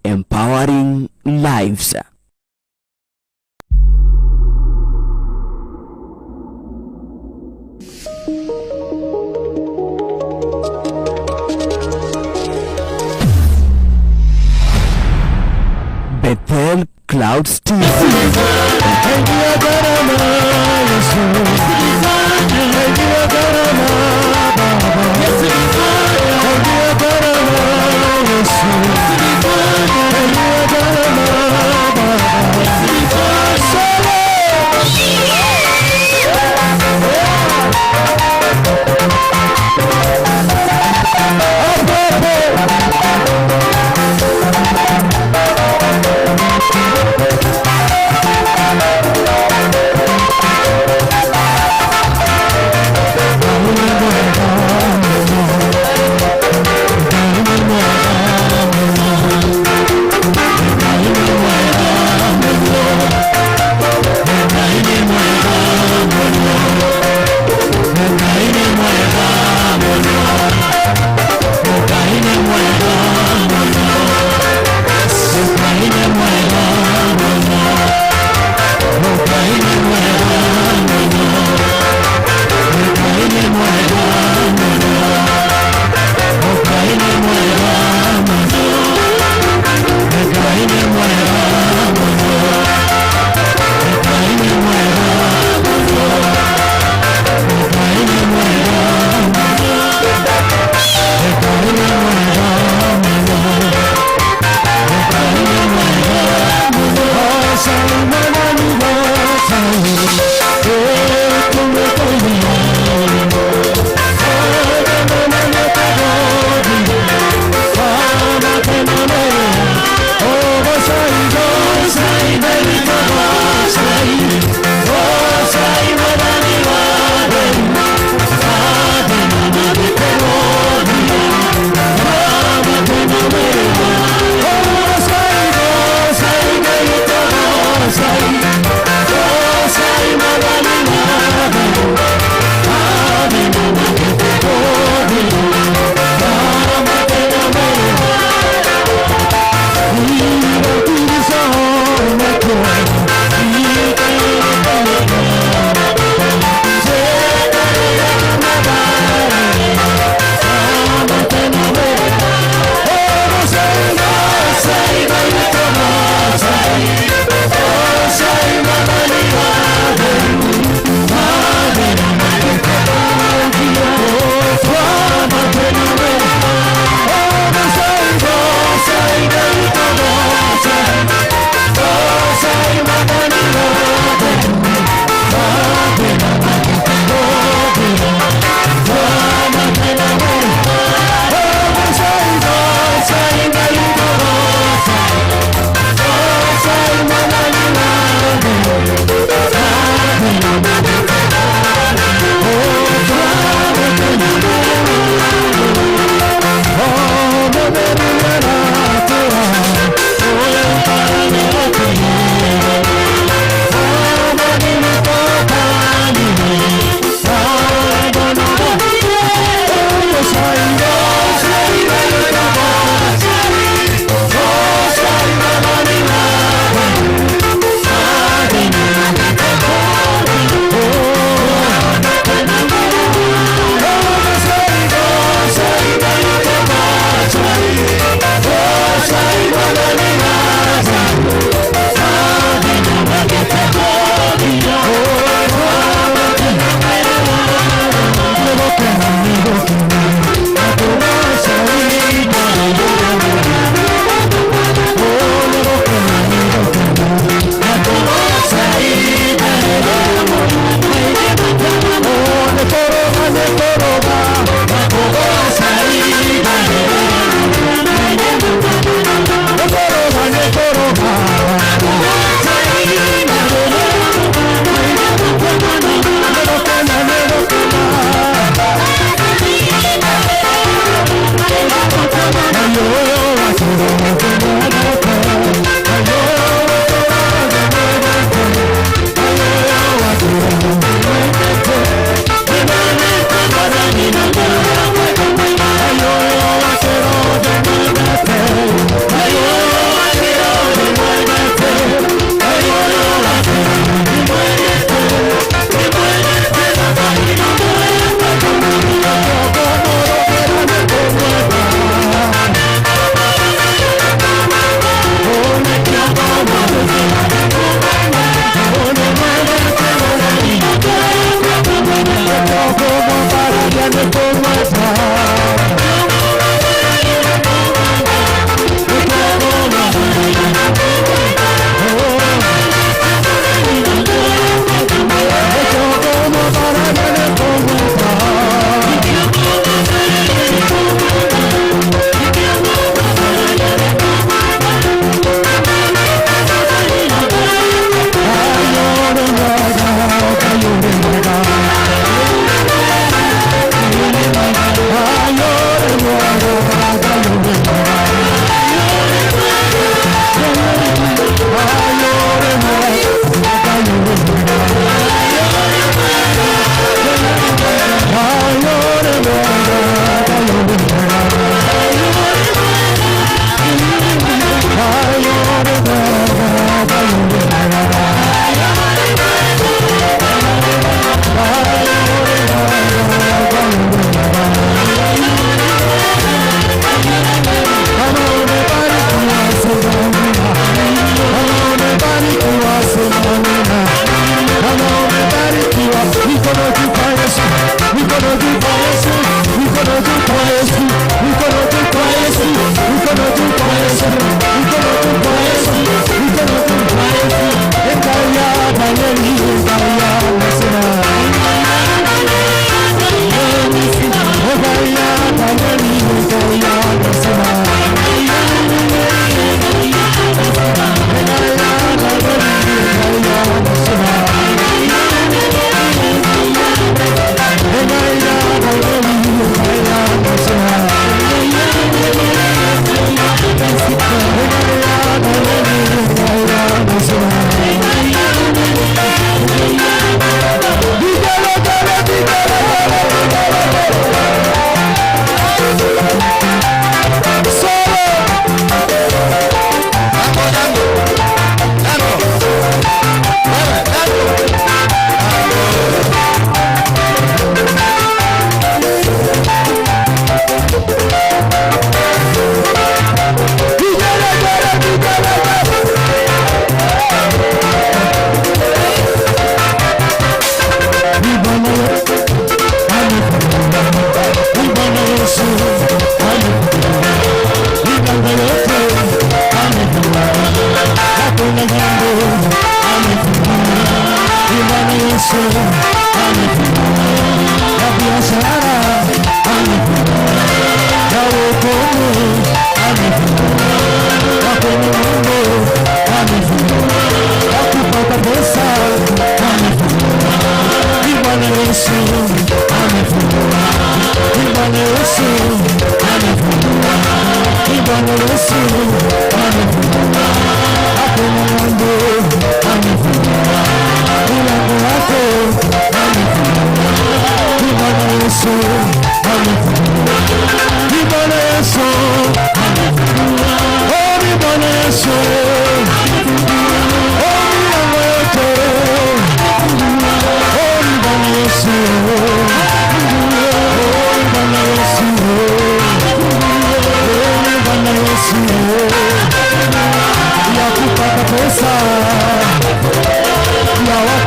empowering lives. Bethel Clouds TV.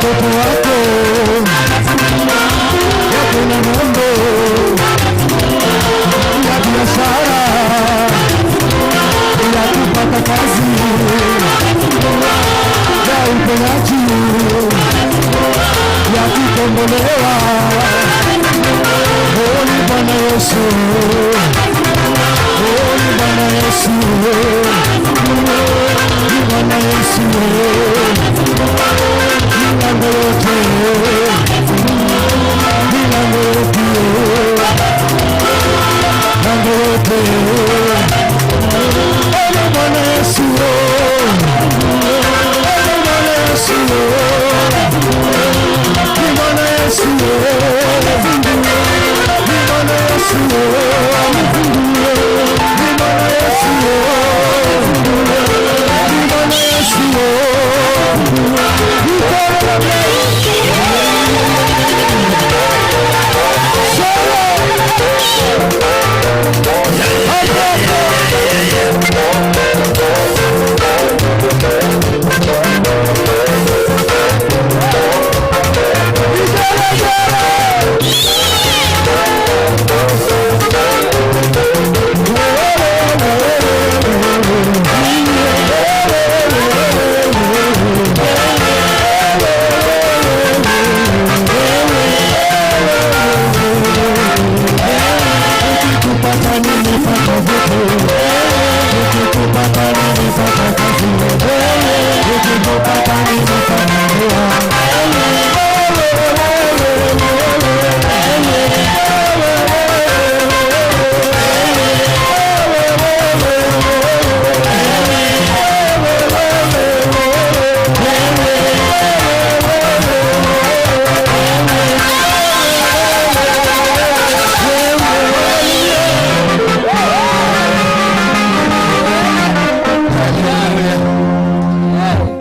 watoto wako, ya kuna mambo ya biashara, ya kupata kazi, ya uponyaji, ya kukombolewa. Oh, ni Bwana Yesu, oh, ni Bwana Yesu, ni Bwana Yesu. Milango yote, milango yote, milango yote. Oh, ni Bwana Yesu, oh, ni Bwana Yesu, ni Bwana Yesu, ni Bwana Yesu, ni Bwana Yesu, ni Bwana Yesu.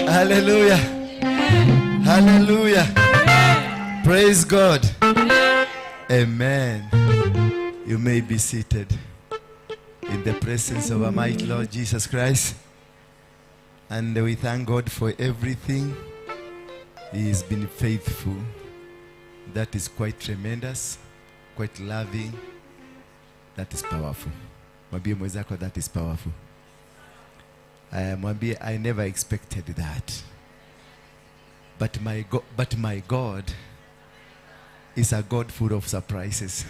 Hallelujah. Hallelujah. Praise God. Amen. You may be seated in the presence of our mighty Lord Jesus Christ. And we thank God for everything. He has been faithful. That is quite tremendous, quite loving. That is powerful. Mwambie mwenzako, that is powerful. Mwambie, I never expected that. But my God is a God full of surprises.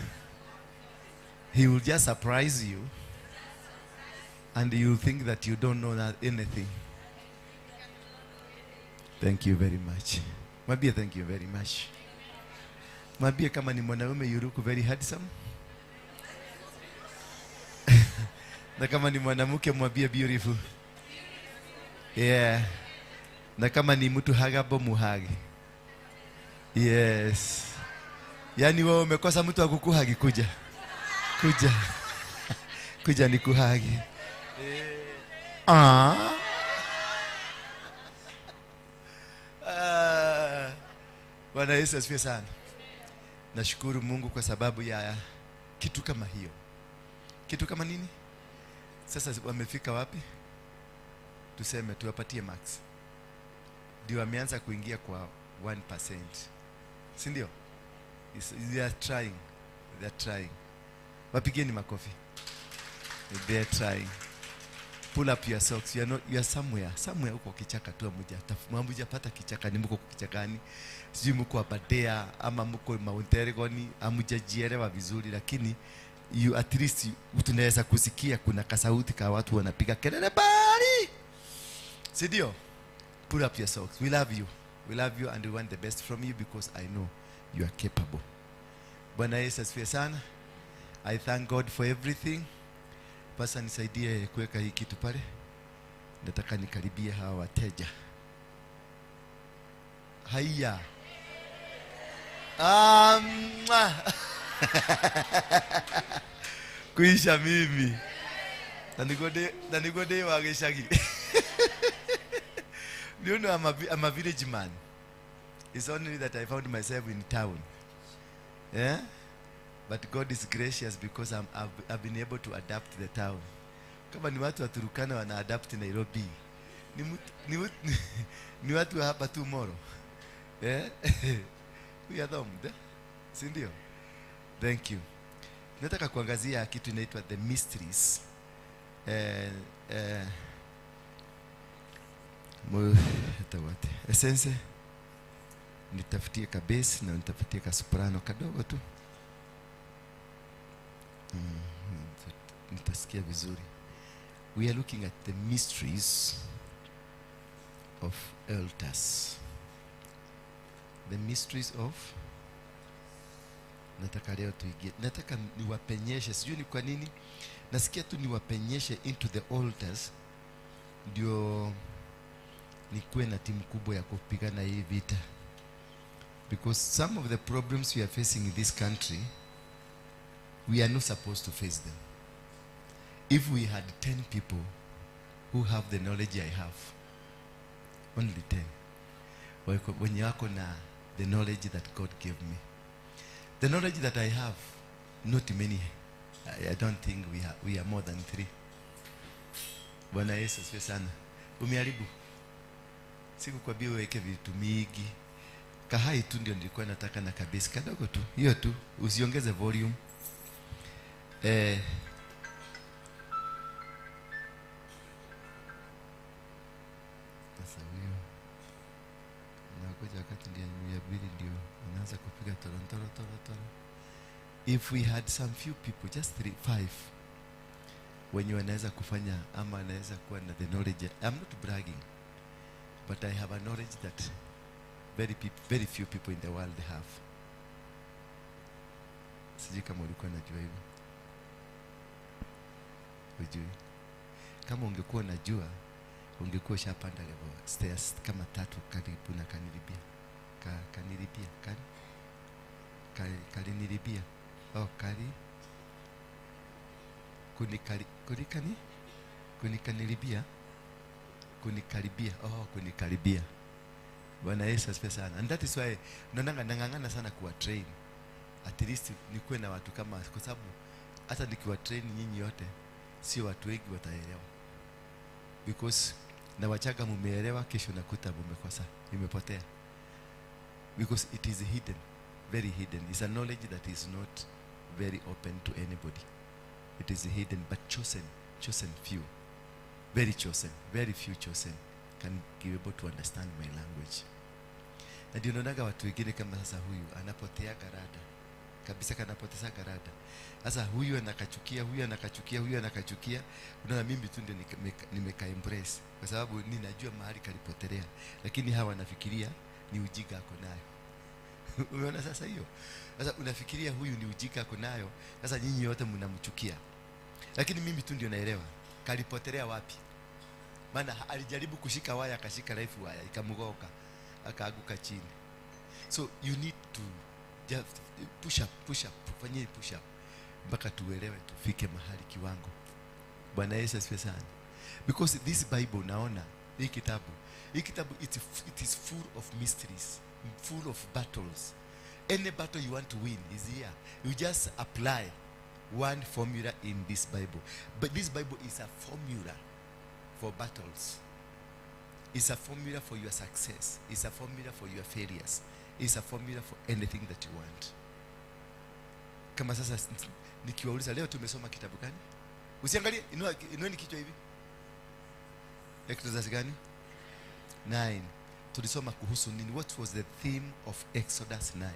He will just surprise you, and you think that you don't know anything. Thank you very much. Mwambie, thank you very much. Mwambie kama ni mwanaume, you look very handsome. Na kama ni mwanamke, mwambie beautiful. Yeah. Na kama ni mtu hagabo, muhagi. Yes. Yani wewe umekosa mtu wa kukuhagi, kuja. Kuja. Kuja ni kuhagi. Bwana Yesu asifiwe sana. Nashukuru Mungu kwa sababu ya kitu kama hiyo. Kitu kama nini? Sasa wamefika wapi? Tuseme tuwapatie max. Ndio wameanza kuingia kwa 1%. Si ndio? They are trying. They are trying. Wapigeni makofi. They are trying. Pull up your socks. You are somewhere. Somewhere uko kichaka tu amuja pata kichaka, ni mko kichakani. Sijui mko Abadea ama mko Mount Elgon, amujajielewa vizuri, lakini you at least tunaweza kusikia kuna kasauti ka watu wanapiga kelele bali. Si ndio? Pull up your socks. We love you. We love you and we want the best from you because I know you are capable. Bwana Yesu asifiwe sana. I thank God for everything. Pasa nisaidie kuweka hii kitu pale. Nataka nikaribie hawa wateja. Haya. Kuisha mimi. Nanigode wageshagi. You know, I'm a village man. It's only that I found myself in town. Yeah? But God is gracious because I've been able to adapt the town. Kama ni watu wa Turkana wana adapt Nairobi. Ni watu hapa tomorrow. Eh? We are them, si ndio? Thank you. Nataka kuangazia kitu inaitwa the mysteries. Eh, eh, hata what? Essence, nitafutie ka bass na nitafutie ka soprano kadogo tu. Nitasikia vizuri. We are looking at the mysteries of altars. The mysteries of, nataka leo tuingie, nataka niwapenyeshe, sijui ni kwa nini nasikia tu niwapenyeshe into the altars, ndio nikuwe na timu kubwa ya kupigana hii vita, because some of the problems we are facing in this country, we are not supposed to face them. If we had 10 people who have the knowledge I have, only 10, wenye wako na the knowledge that God gave me, the knowledge that I have, not many. I don't think we are more than 3. Bwana Yesu asifiwe sana. Umeharibu. Sikukwambia uweke vitu mingi. Kahai tu ndio nilikuwa nataka na kabisa kadogo tu. Hiyo tu, usiongeze volume. Sasa huyo nakuja wakati ndio ndio unaanza kupiga toro. If we had some few people, just 3-5, wenye wanaweza kufanya ama wanaweza kuwa na the knowledge. I'm not bragging, but I have a knowledge that very few people in the world have. Sijui kama ulikuwa unajua hivyo. Ujui. Kama ungekuwa unajua, ungekuwa ushapanda level stairs kama 3 karibu na kanilibia. Kalinilibia. Oh, kunikaribia. Bwana Yesu asifiwe sana. And that is why nangangana sana kuwa train. At least nikuwe na watu kama, kwa sababu hata nikiwa train nyinyi yote, sio watu wengi wataelewa. Because na wachaga mumeelewa, kesho nakuta mumekosa, imepotea. Because it is hidden, very hidden. It's a knowledge that is not very open to anybody. It is hidden, but chosen few, very few chosen can be able to understand my language. Na ndio naonaga watu wengine kama sasa, huyu anapotea garada kabisa, kanapoteza garada. Sasa huyu anakachukia, unaona mimi tu ndio nimeka embrace, kwa sababu ninajua mahali kalipotelea, lakini hawa wanafikiria ni ujinga ako nayo. Umeona sasa hiyo? Sasa unafikiria huyu ni ujinga ako nayo, sasa nyinyi wote mnamchukia. Lakini mimi tu ndio naelewa kalipotelea wapi. Maana alijaribu kushika waya, akashika life waya ikamgoka, akaaguka chini. So you need to just push up, fanyeni push up mpaka tuelewe, tufike mahali kiwango. Bwana Yesu asifiwe sana. Because this Bible, naona hii kitabu it is full of mysteries, full of battles. Any battle you want to win is here. You just apply one formula in this Bible. But this Bible is a formula for battles. It's a formula for your success. It's a formula for your failures. It's a formula for anything that you want. Kama sasa nikiwauliza leo tumesoma kitabu gani? Usiangalie, inueni kichwa hivi. Exodus gani? 9. Tulisoma kuhusu nini? What was the theme of Exodus 9?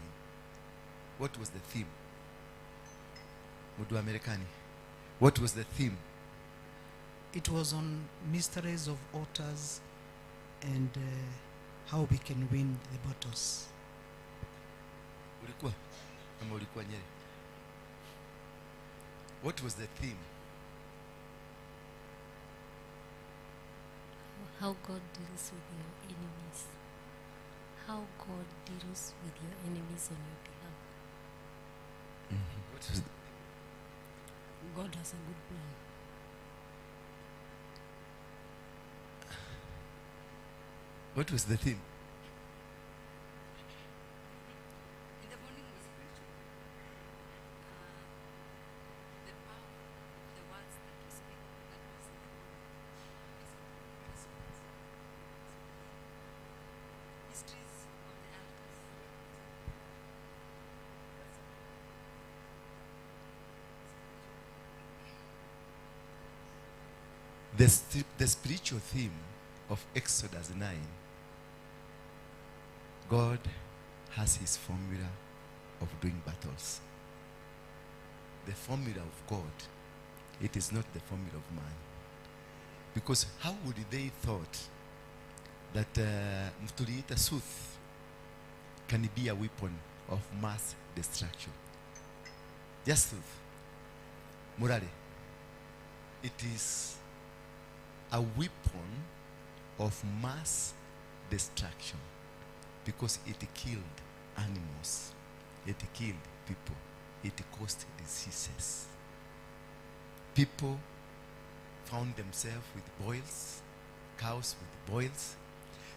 What was the theme? Mudu Amerikani. What was the theme? It was on mysteries of altars and how we can win the battles. Ulikuwa? Ama ulikuwa Nyeri? What was the theme? How God deals with your enemies. How God deals with your enemies on your behalf. What was God has a good plan. What was the theme? In the morning was spiritual. The power, the words that you speak, that was in the morning. Mysteries of the altar. the spiritual theme of Exodus 9, God has his formula of doing battles. The formula of God, it is not the formula of man. Because how would they thought that Mtuliita Sooth can be a weapon of mass destruction? Just Sooth. Murale. It is a weapon of mass destruction because it killed animals, it killed people, it caused diseases. People found themselves with boils, cows with boils.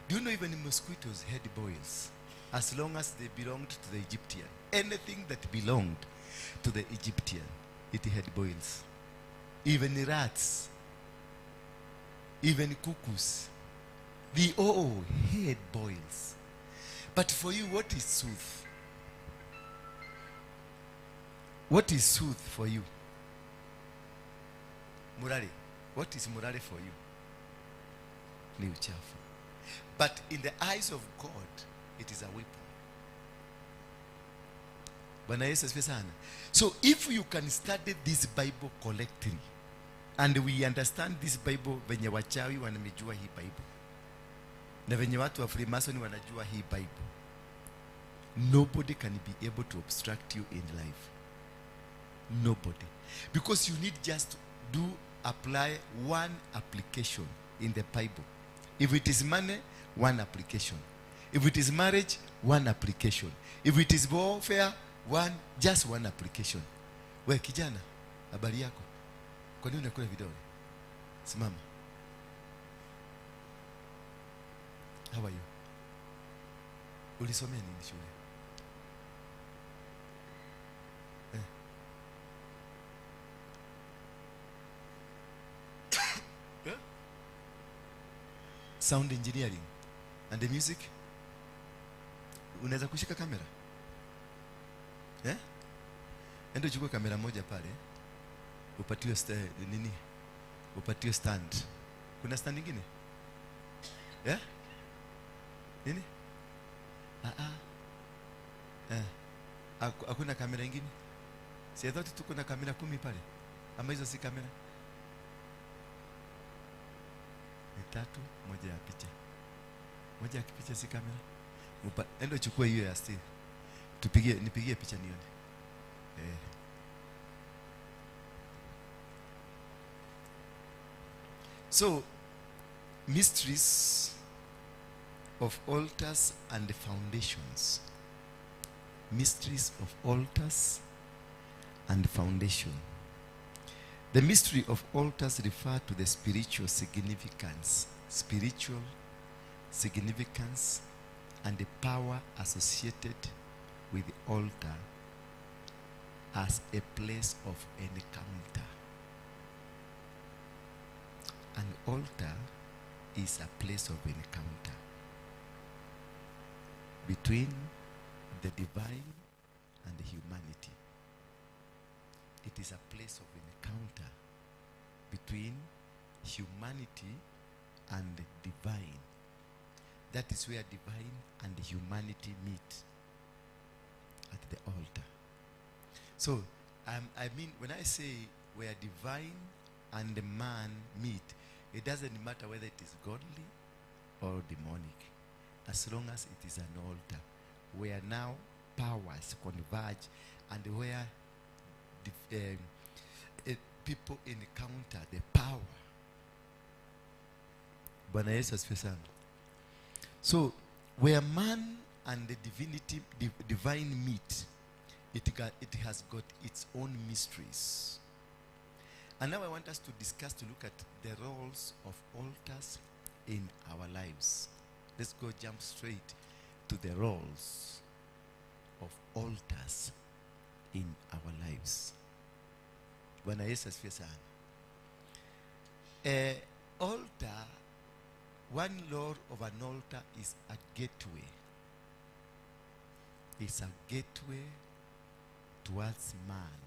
Do you know even mosquitoes had boils? As long as they belonged to the Egyptian. Anything that belonged to the Egyptian, it had boils. Even rats, even cuckoos, they all had boils. But for you, what is Sooth? What is Sooth for you? Murare. What is Murare for you? Ni uchafu. But in the eyes of God, it is a weapon. Bwana Yesu asifiwe sana. So if you can study this Bible correctly, and we understand this Bible venye wachawi wanamejua hii Bible, na venye watu wa Freemason wanajua hii Bible, nobody can be able to obstruct you in life. Nobody. Because you need just apply one application in the Bible. If it is money, one application. If it is marriage, one application. If it is warfare, just one application. We kijana, habari yako? Kwa nini unakula vidole? Simama. How are you? Ulisomea nini shule? Sound engineering and the music. Unaweza kushika kamera? Endo chukua kamera moja pale. Upatiwe nini? Upatiwe stand. Kuna stand nyingine? Nini? Hakuna kamera nyingine? Si thought tuko na kamera 10 pale. Ama hizo si kamera? Ni 3, moja ya picha. Moja ya picha si kamera. Endo chukua hiyo ya still. Nipigie picha nione. So, mysteries of altars and foundations. Mysteries of altars and foundation. The mystery of altars refer to the spiritual significance and the power associated with the altar as a place of encounter. An altar is a place of encounter between the divine and the humanity. It is a place of encounter between humanity and the divine. That is where divine and humanity meet, at the altar. So, I mean, when I say where divine and the man meet, it doesn't matter whether it is godly or demonic, as long as it is an altar where now powers converge and where people encounter the power. Bwana Yesu asifiwe sana. So, where man and the divinity, divine meet, it has got its own mysteries. And now I want us to discuss, to look at the roles of altars in our lives. Let's go jump straight to the roles of altars in our lives. Bwana Yesu asifiwe sana. Altar, one role of an altar is a gateway. It's a gateway towards man.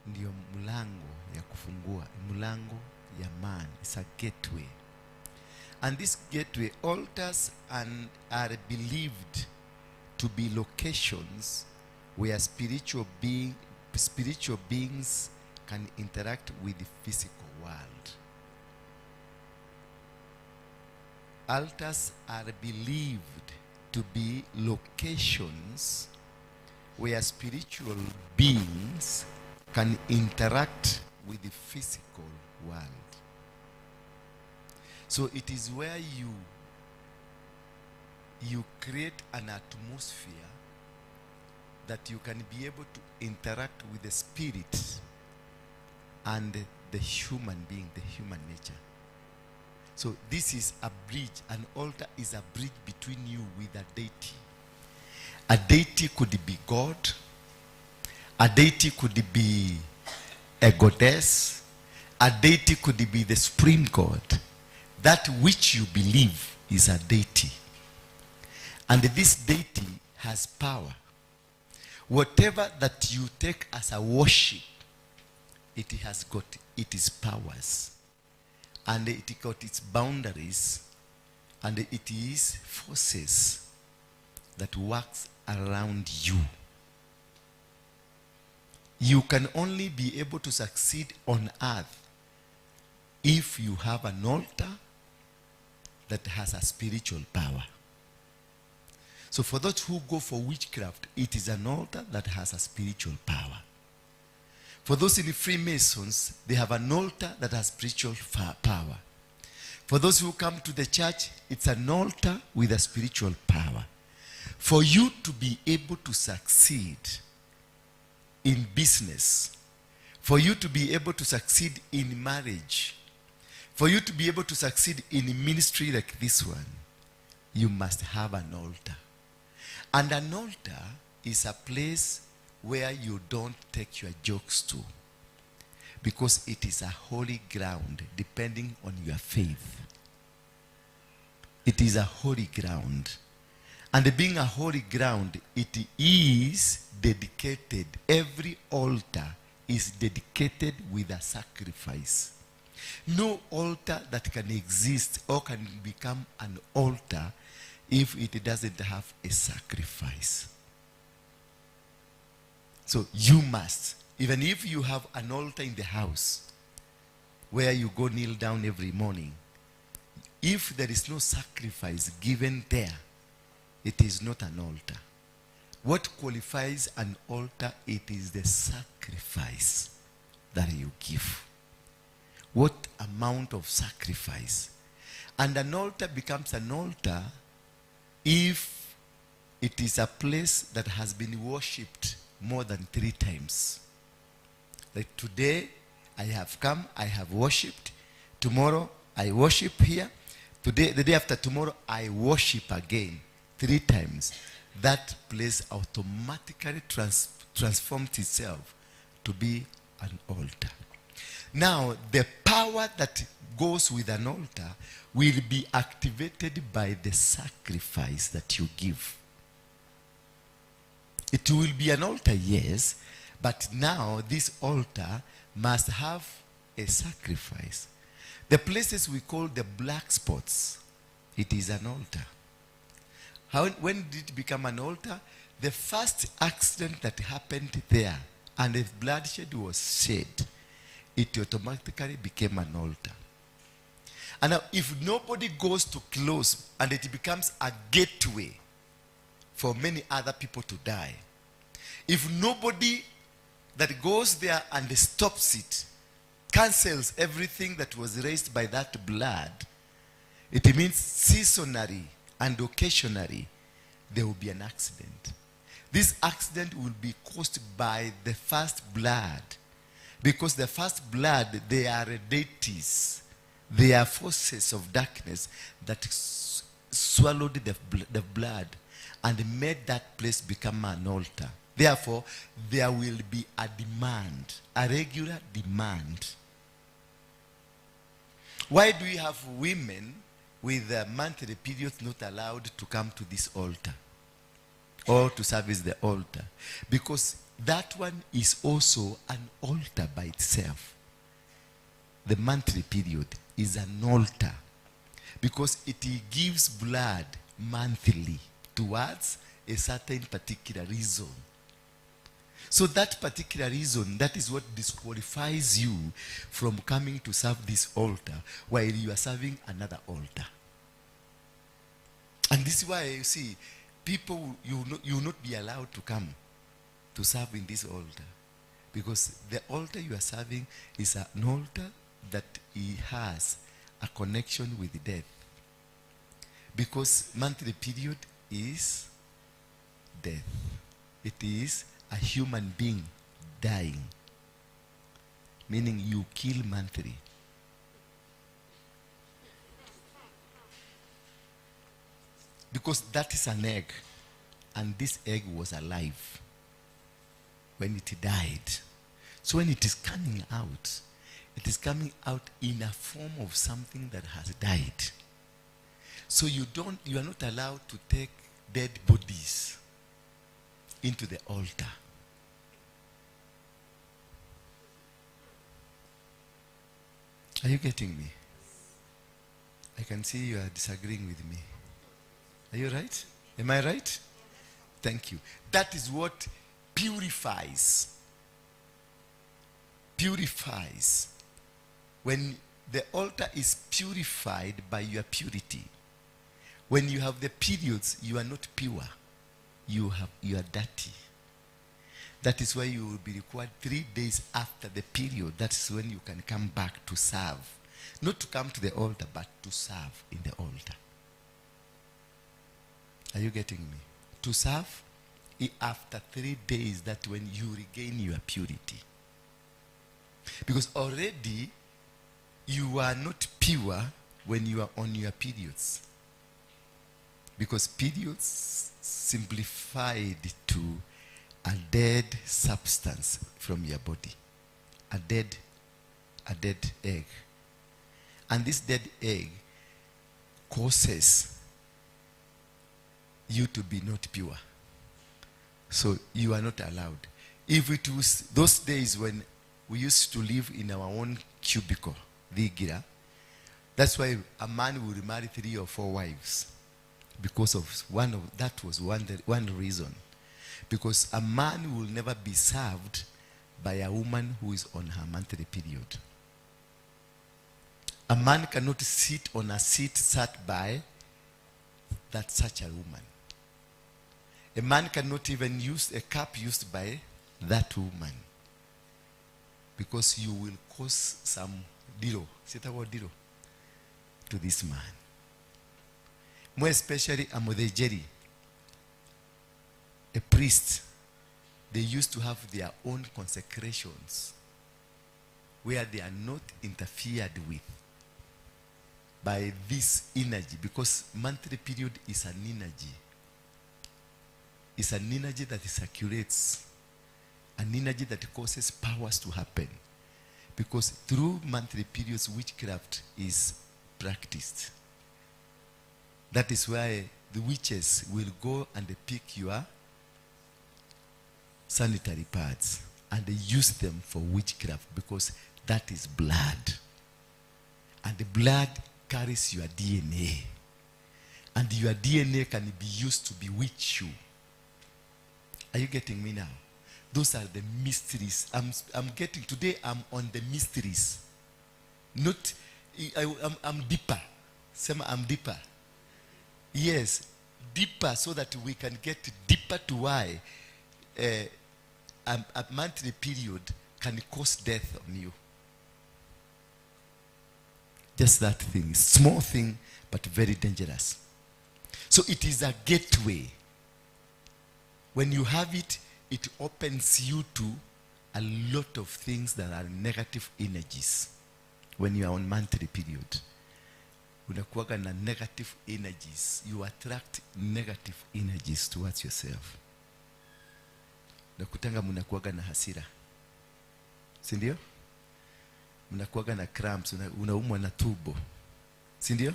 ndio mlango ya kufungua, mlango ya man. It's a gateway. And this gateway, altars are believed to be locations where spiritual beings can interact with the physical world. Altars are believed to be locations where spiritual beings can interact with the physical world. So it is where you create an atmosphere that you can be able to interact with the spirit and the human being, the human nature. So this is a bridge. An altar is a bridge between you with a deity. A deity could be God. A deity could be a goddess. A deity could be the supreme God. That which you believe is a deity. And this deity has power. Whatever that you take as a worship, it has got its powers. And it got its boundaries. And it is forces that works around you. You can only be able to succeed on earth if you have an altar that has a spiritual power. So for those who go for witchcraft, it is an altar that has a spiritual power. For those in the Freemasons, they have an altar that has spiritual power. For those who come to the church, it's an altar with a spiritual power. For you to be able to succeed in business, for you to be able to succeed in marriage, for you to be able to succeed in a ministry like this one, you must have an altar. And an altar is a place where you don't take your jokes to, because it is a holy ground depending on your faith. It is a holy ground. And being a holy ground, it is dedicated. Every altar is dedicated with a sacrifice. No altar that can exist or can become an altar if it doesn't have a sacrifice. So you must, even if you have an altar in the house where you go kneel down every morning, if there is no sacrifice given there, it is not an altar. What qualifies an altar? It is the sacrifice that you give. What amount of sacrifice? And an altar becomes an altar if it is a place that has been worshipped more than 3 times. Like today, I have come, I have worshipped. Tomorrow, I worship here. Today, the day after tomorrow, I worship again 3 times. That place automatically transforms itself to be an altar. Now, the power that goes with an altar will be activated by the sacrifice that you give. It will be an altar, yes, but now this altar must have a sacrifice. The places we call the black spots, it is an altar. When did it become an altar? The first accident that happened there and the bloodshed was shed, it automatically became an altar. And now if nobody goes to close and it becomes a gateway for many other people to die, if nobody that goes there and stops it, cancels everything that was raised by that blood, it means seasonally and occasionally there will be an accident. This accident will be caused by the first blood, because the first blood, they are deities. They are forces of darkness that swallowed the blood and made that place become an altar. Therefore, there will be a demand, a regular demand. Why do we have women with monthly periods not allowed to come to this altar? or to service the altar. Because that one is also an altar by itself. The monthly period is an altar because it gives blood monthly towards a certain particular reason. So that particular reason, that is what disqualifies you from coming to serve this altar while you are serving another altar. And this is why you see, people, you will not be allowed to come to serve in this altar. Because the altar you are serving is an altar that it has a connection with death. Because monthly period is death. It is a human being dying. Meaning you kill monthly. Because that is an egg. And this egg was alive when it died. So when it is coming out in a form of something that has died. So you are not allowed to take dead bodies into the altar. Are you getting me? I can see you are disagreeing with me. Are you right? Am I right? Thank you. That is what purifies. Purifies. When the altar is purified by your purity. When you have the periods, you are not pure. You are dirty. That is why you will be required 3 days after the period. That's when you can come back to serve. Not to come to the altar, but to serve in the altar. Are you getting me? To serve after 3 days, that when you regain your purity. Because already you are not pure when you are on your periods. Because periods simplified to a dead substance from your body. A dead egg. And this dead egg causes you to be not pure. So you are not allowed. If it was those days when we used to live in our own cubicle, that's why a man would marry 3 or 4 wives. Because of that was one reason. Because a man will never be served by a woman who is on her monthly period. A man cannot sit on a seat sat by such a woman. A man cannot even use a cup used by that woman. Because you will cause some diro. Say the word diro. To this man. More especially a Modejeri. A priest. They used to have their own consecrations. Where they are not interfered with. By this energy. Because monthly period is an energy. It's an energy that circulates. An energy that causes powers to happen. Because through monthly periods, witchcraft is practiced. That is why the witches will go and they pick your sanitary pads. And they use them for witchcraft because that is blood. And the blood carries your DNA. And your DNA can be used to bewitch you. Are you getting me now? Those are the mysteries. Today I'm on the mysteries. I'm deeper. I'm deeper. Yes, deeper so that we can get deeper to why a monthly period can cause death on you. Just that thing. Small thing, but very dangerous. So it is a gateway. When you have it, it opens you to a lot of things that are negative energies. When you are on monthly period. Unakuwaga na negative energies. You attract negative energies towards yourself. Nakutanga munakuwaga na hasira. Sindio? Munakuwaga na cramps. Unaumwa na tumbo. Sindio?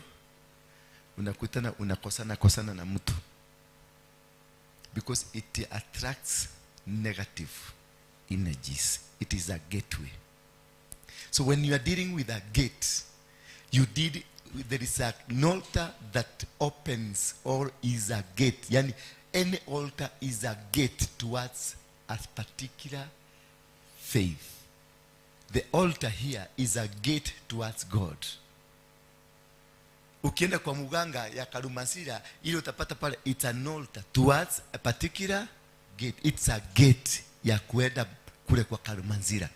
Unakutana unakosana na mtu. because it attracts negative energies. It is a gateway. So when you are dealing with a gate, there is an altar that opens or is a gate. Yani, any altar is a gate towards a particular faith. The altar here is a gate towards God. Ukienda kwa muganga ya Karumasira, ile utapata pale, it's an altar towards a particular gate. It's a gate ya kuenda kule kwa Karumasira.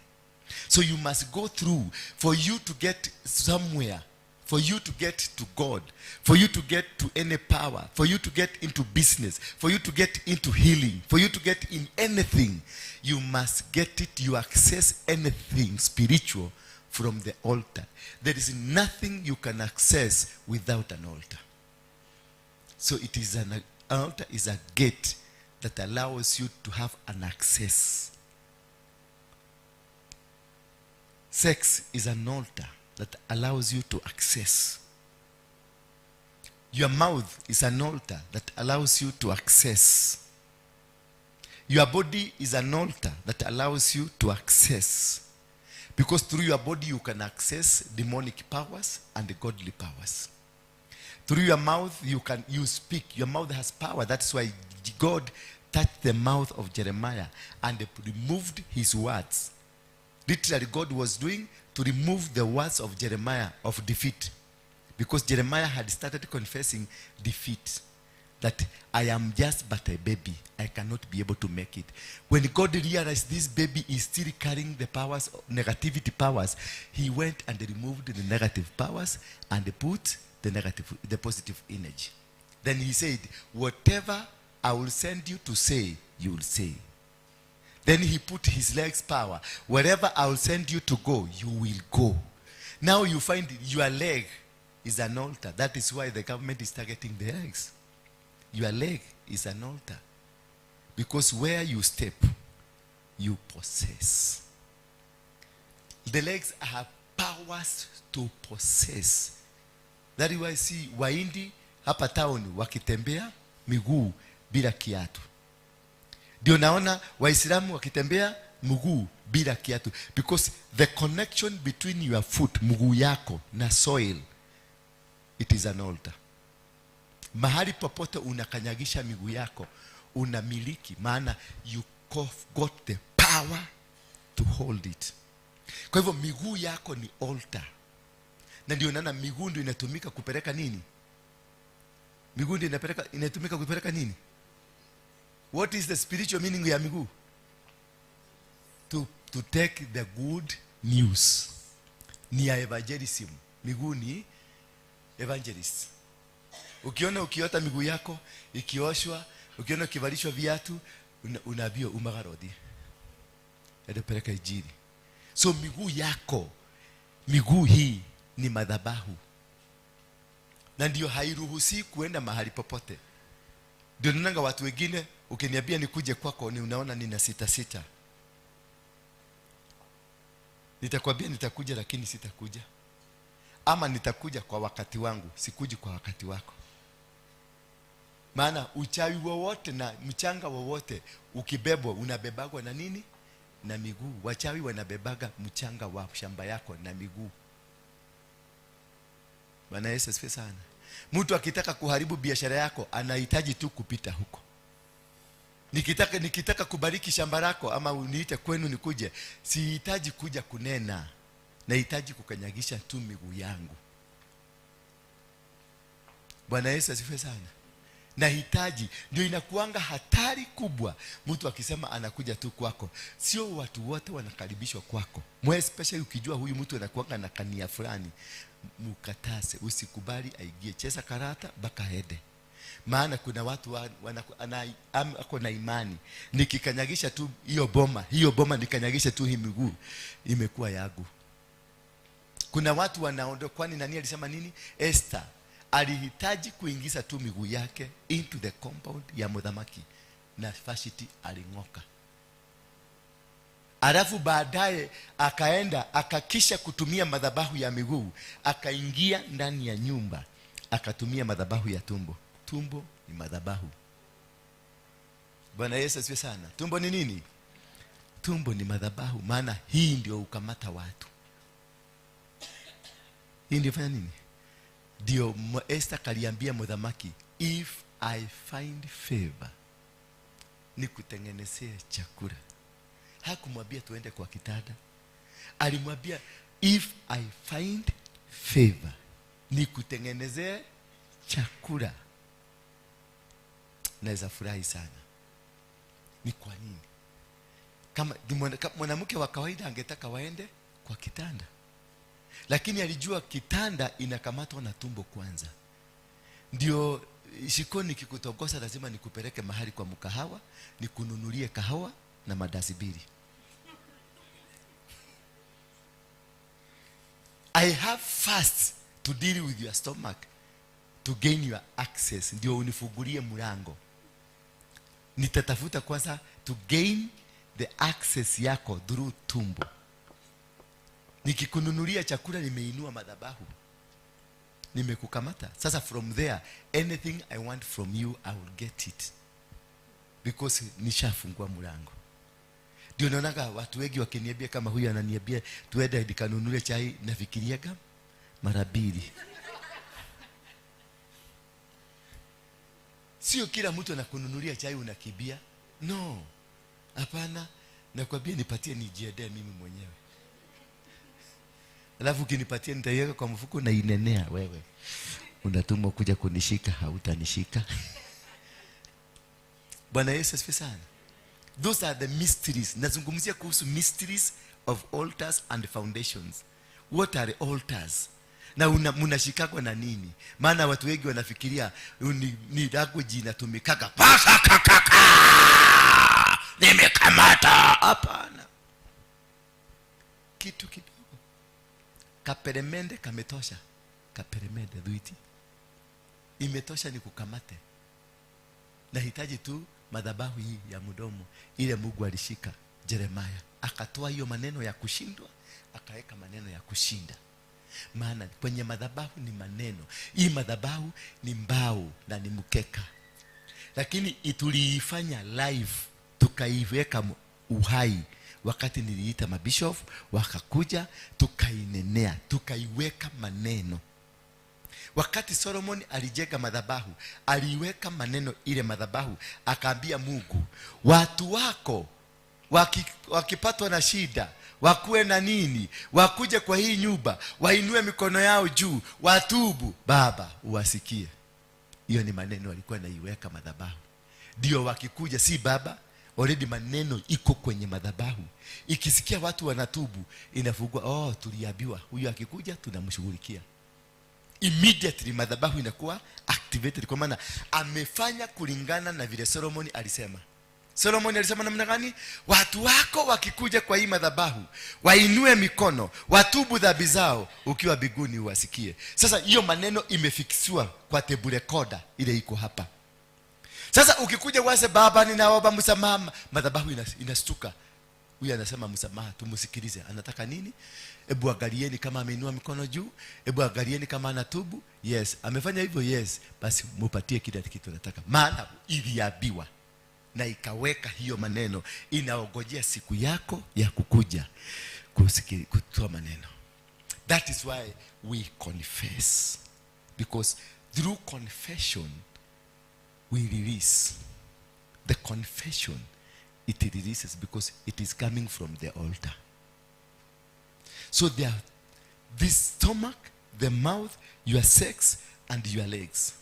So you must go through for you to get somewhere, for you to get to God, for you to get to any power, for you to get into business, for you to get into healing, for you to get in anything. You must get it, you access anything spiritual from the altar. There is nothing you can access without an altar. So it is an altar is a gate that allows you to have an access. Sex is an altar that allows you to access. Your mouth is an altar that allows you to access. Your body is an altar that allows you to access. Because through your body you can access demonic powers and godly powers. Through your mouth you speak. Your mouth has power. That's why God touched the mouth of Jeremiah and removed his words. Literally, God was doing to remove the words of Jeremiah of defeat. Because Jeremiah had started confessing defeat. That I am just but a baby. I cannot be able to make it. When God realized this baby is still carrying the powers, negativity powers, he went and removed the negative powers and put the positive energy. Then he said, whatever I will send you to say, you will say. Then he put his legs power. Wherever I will send you to go, you will go. Now you find your leg is an altar. That is why the government is targeting the legs. Your leg is an altar. Because where you step, you possess. The legs have powers to possess. That is why I see Waindi hapa town wakitembea miguu bila kiatu. Ndio naona Waislamu wakitembea mguu bila kiatu. Because the connection between your foot, mguu yako, na soil, it is an altar. Mahali popote unakanyagisha miguu yako, unamiliki, maana you got the power to hold it. Kwa hivyo miguu yako ni altar. Na ndio naona miguu ndio inatumika kupeleka nini? Miguu ndio inatumika kupeleka nini? What is the spiritual meaning ya miguu? To take the good news. Ni ya evangelism. Miguu ni evangelist. Ukiota miguu yako ikioshwa, ukiona kivalishwa viatu, unavyo umagarodi. Edepeleka injili. So miguu yako, miguu hii ni madhabahu. Na ndio hairuhusi kuenda mahali popote. Ndio nanga watu wengine ukiniambia nikuje kwako ni unaona nina sita. Nitakwambia nitakuja lakini sitakuja. Ama nitakuja kwa wakati wangu, sikuji kwa wakati wako. Maana uchawi wowote na mchanga wowote ukibebwa unabebagwa na nini? Na miguu. Wachawi wanabebaga mchanga wa shamba yako na miguu. Bwana Yesu asifiwe sana. Mtu akitaka kuharibu biashara yako anahitaji tu kupita huko. Nikitaka kubariki shamba lako ama uniite kwenu nikuje, sihitaji kuja kunena. Nahitaji kukanyagisha tu miguu yangu. Bwana Yesu asifiwe sana. Nahitaji, ndio inakuanga hatari kubwa mtu akisema anakuja tu kwako. Sio watu wote wanakaribishwa kwako. Mwe especially ukijua huyu mtu anakuanga na kania fulani, mukatase, usikubali aingie. Cheza karata baka hede. Maana kuna watu wako na imani, nikikanyagisha tu hiyo boma nikanyagisha tu hii miguu imekuwa yangu. Kuna watu wanaondoka, kwani nani alisema nini? Esther alihitaji kuingiza tu miguu yake into the compound ya mudhamaki na Vashti aling'oka. Alafu baadaye akaenda akakisha kutumia madhabahu ya miguu, akaingia ndani ya nyumba akatumia madhabahu ya tumbo. Tumbo ni madhabahu. Bwana Yesu asifiwe sana. Tumbo ni nini? Tumbo ni madhabahu, maana hii ndio ukamata watu. Hii ndio fanya nini? Ndio Esther kaliambia mthamaki, if I find favor, nikutengenezee chakula. Hakumwambia tuende kwa kitanda. Alimwambia if I find favor, nikutengenezee chakula. Naweza furahi sana. Ni kwa nini? Kama mwanamke wa kawaida angetaka waende kwa kitanda, lakini alijua kitanda inakamatwa na tumbo kwanza. Ndio shikoni kikutogosa lazima nikupeleke mahali kwa mkahawa, nikununulie kahawa na madasi mbili. I have first to deal with your stomach to gain your access. Ndio unifungulie mlango. Nitatafuta kwanza to gain the access yako through tumbo. Nikikununulia chakula nimeinua madhabahu, nimekukamata. Sasa from there anything I want from you I will get it, because nishafungua mlango. Ndio naona watu wengi wakiniambia, kama huyu ananiambia tuende nikanunulie chai, nafikiriaga mara mbili. Sio kila mtu anakununulia chai unakimbia. No. Hapana, nakwambia nipatie nijiendee mimi mwenyewe. Alafu ukinipatia nitaiweka kwa mfuko na inenea wewe. Unatumwa kuja kunishika, hautanishika. Bwana Yesu asifiwe sana. Those are the mysteries. Nazungumzia kuhusu mysteries of altars and foundations. What are altars? Na mnashikagwa na nini? Maana watu wengi wanafikiria ni language inatumikaga pasa kakaka, nimekamata. Hapana. Kitu kidogo. Kaperemende kametosha. Kaperemende dhuiti imetosha ni kukamate. Nahitaji tu madhabahu hii ya mdomo ile Mungu alishika Jeremiah, akatoa hiyo maneno ya kushindwa, akaweka maneno ya kushinda. Maana kwenye madhabahu ni maneno. Hii madhabahu ni mbao na ni mkeka, lakini tuliifanya live, tukaiweka uhai. Wakati niliita mabishop wakakuja, tukainenea, tukaiweka maneno. Wakati Solomon alijenga madhabahu, aliweka maneno ile madhabahu, akaambia Mungu, watu wako wakipatwa na shida, wakuwe na nini, wakuje kwa hii nyumba, wainue mikono yao juu, watubu, Baba uwasikie. Hiyo ni maneno alikuwa anaiweka madhabahu. Ndio wakikuja, si Baba, already maneno iko kwenye madhabahu. Ikisikia watu wanatubu, inafungua, oh tuliambiwa huyu akikuja tunamshughulikia. Immediately madhabahu inakuwa activated, kwa maana amefanya kulingana na vile Solomon alisema. Solomon alisema namna gani? Watu wako wakikuja kwa hii madhabahu, wainue mikono, watubu dhambi zao, ukiwa biguni uwasikie. Sasa hiyo maneno imefikisiwa kwa tape recorder ile iko hapa. Sasa ukikuja wase, Baba ninaomba msamaha, madhabahu inastuka. Huyu anasema msamaha, tumusikilize. Anataka nini? Ebu angalieni kama ameinua mikono juu, ebu angalieni kama anatubu. Yes, amefanya hivyo. Yes, basi mupatie kile kitu anataka. Maana iliambiwa na ikaweka hiyo maneno, inaongojea siku yako ya kukuja kutoa maneno. That is why we confess, because through confession we release. The confession, it releases because it is coming from the altar. So there are this stomach, the mouth, your sex, and your legs.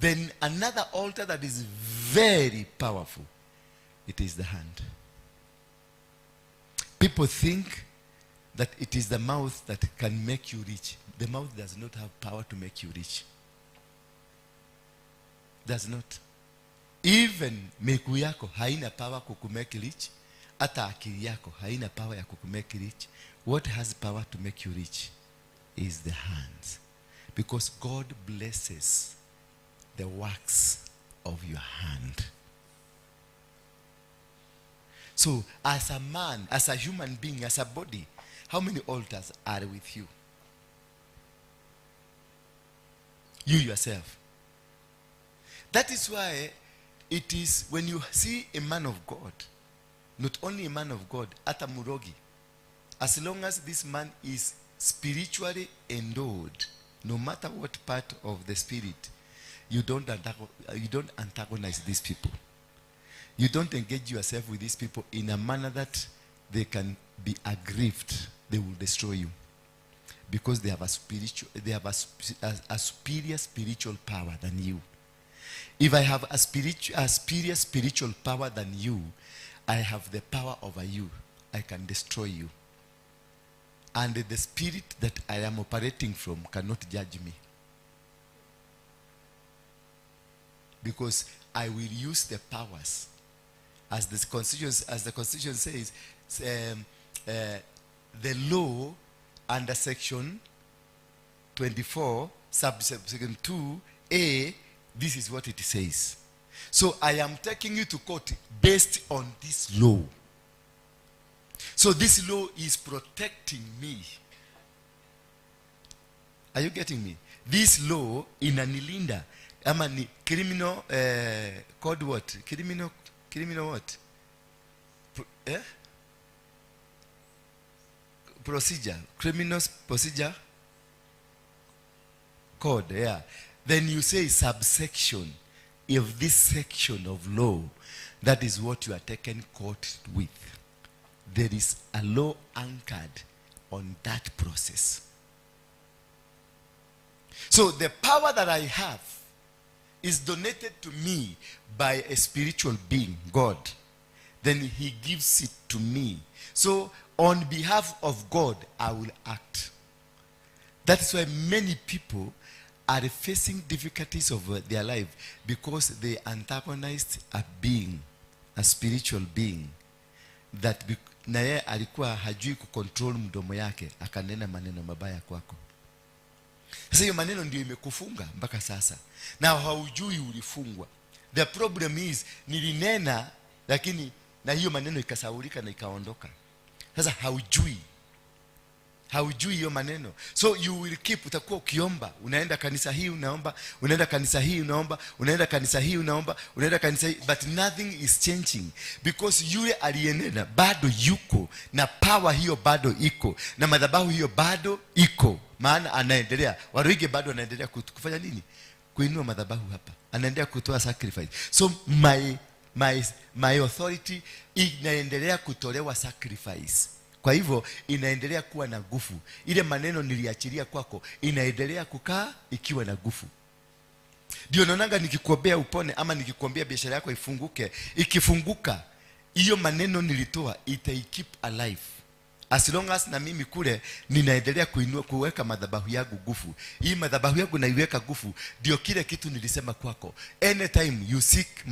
Then another altar that is very powerful, it is the hand. People think that it is the mouth that can make you rich. The mouth does not have power to make you rich. Does not. Even miguu yako haina power kukumake rich. Hata akili yako haina power ya kukumake rich. What has power to make you rich is the hands. Because God blesses the works of your hand. So as a man, as a human being, as a body, how many altars are with you? You yourself. That is why it is when you see a man of God, not only a man of God, ata murogi, as long as this man is spiritually endowed, no matter what part of the spirit, you don't antagonize these people. You don't engage yourself with these people in a manner that they can be aggrieved. They will destroy you because they have a superior spiritual power than you. If I have a superior spiritual power than you, I have the power over you. I can destroy you. And the spirit that I am operating from cannot judge me. Because I will use the powers. As the Constitution says, the law under section 24, subsection 2A, this is what it says. So I am taking you to court based on this law. So this law is protecting me. Are you getting me? This law inanilinda. Ama ni criminal code what? Criminal what? Procedure. Criminal procedure code, yeah. Then you say subsection of this section of law. That is what you are taken court with. There is a law anchored on that process. So the power that I have is donated to me by a spiritual being, God. Then he gives it to me. So on behalf of God, I will act. That is why many people are facing difficulties of their life because they antagonized a being, a spiritual being, that na yeye alikuwa hajui kucontrol mdomo yake, akanena maneno mabaya kwako. Sasa hiyo maneno ndio imekufunga mpaka sasa. Na haujui ulifungwa. The problem is nilinena lakini na hiyo maneno ikasaulika na ikaondoka. Sasa haujui hiyo maneno. So you will keep, utakuwa ukiomba, unaenda kanisa hii unaomba, unaenda kanisa hii unaomba, unaenda kanisa hii unaomba, unaenda kanisa hii, but nothing is changing because yule aliyenena bado yuko na power hiyo bado iko na madhabahu hiyo bado iko, maana anaendelea. Waruige bado anaendelea kufanya nini? Kuinua madhabahu hapa, anaendelea kutoa sacrifice. So my authority inaendelea kutolewa sacrifice. Kwa hivyo inaendelea kuwa na nguvu. Ile maneno niliachilia kwako inaendelea kukaa ikiwa na nguvu. Ndio naonanga nikikuombea upone ama nikikuombea biashara yako ifunguke, ikifunguka hiyo maneno nilitoa keep alive. As long as na mimi kule ninaendelea kuweka madhabahu yangu nguvu. Hii madhabahu yangu naiweka nguvu, ndio kile kitu nilisema kwako. Anytime you seek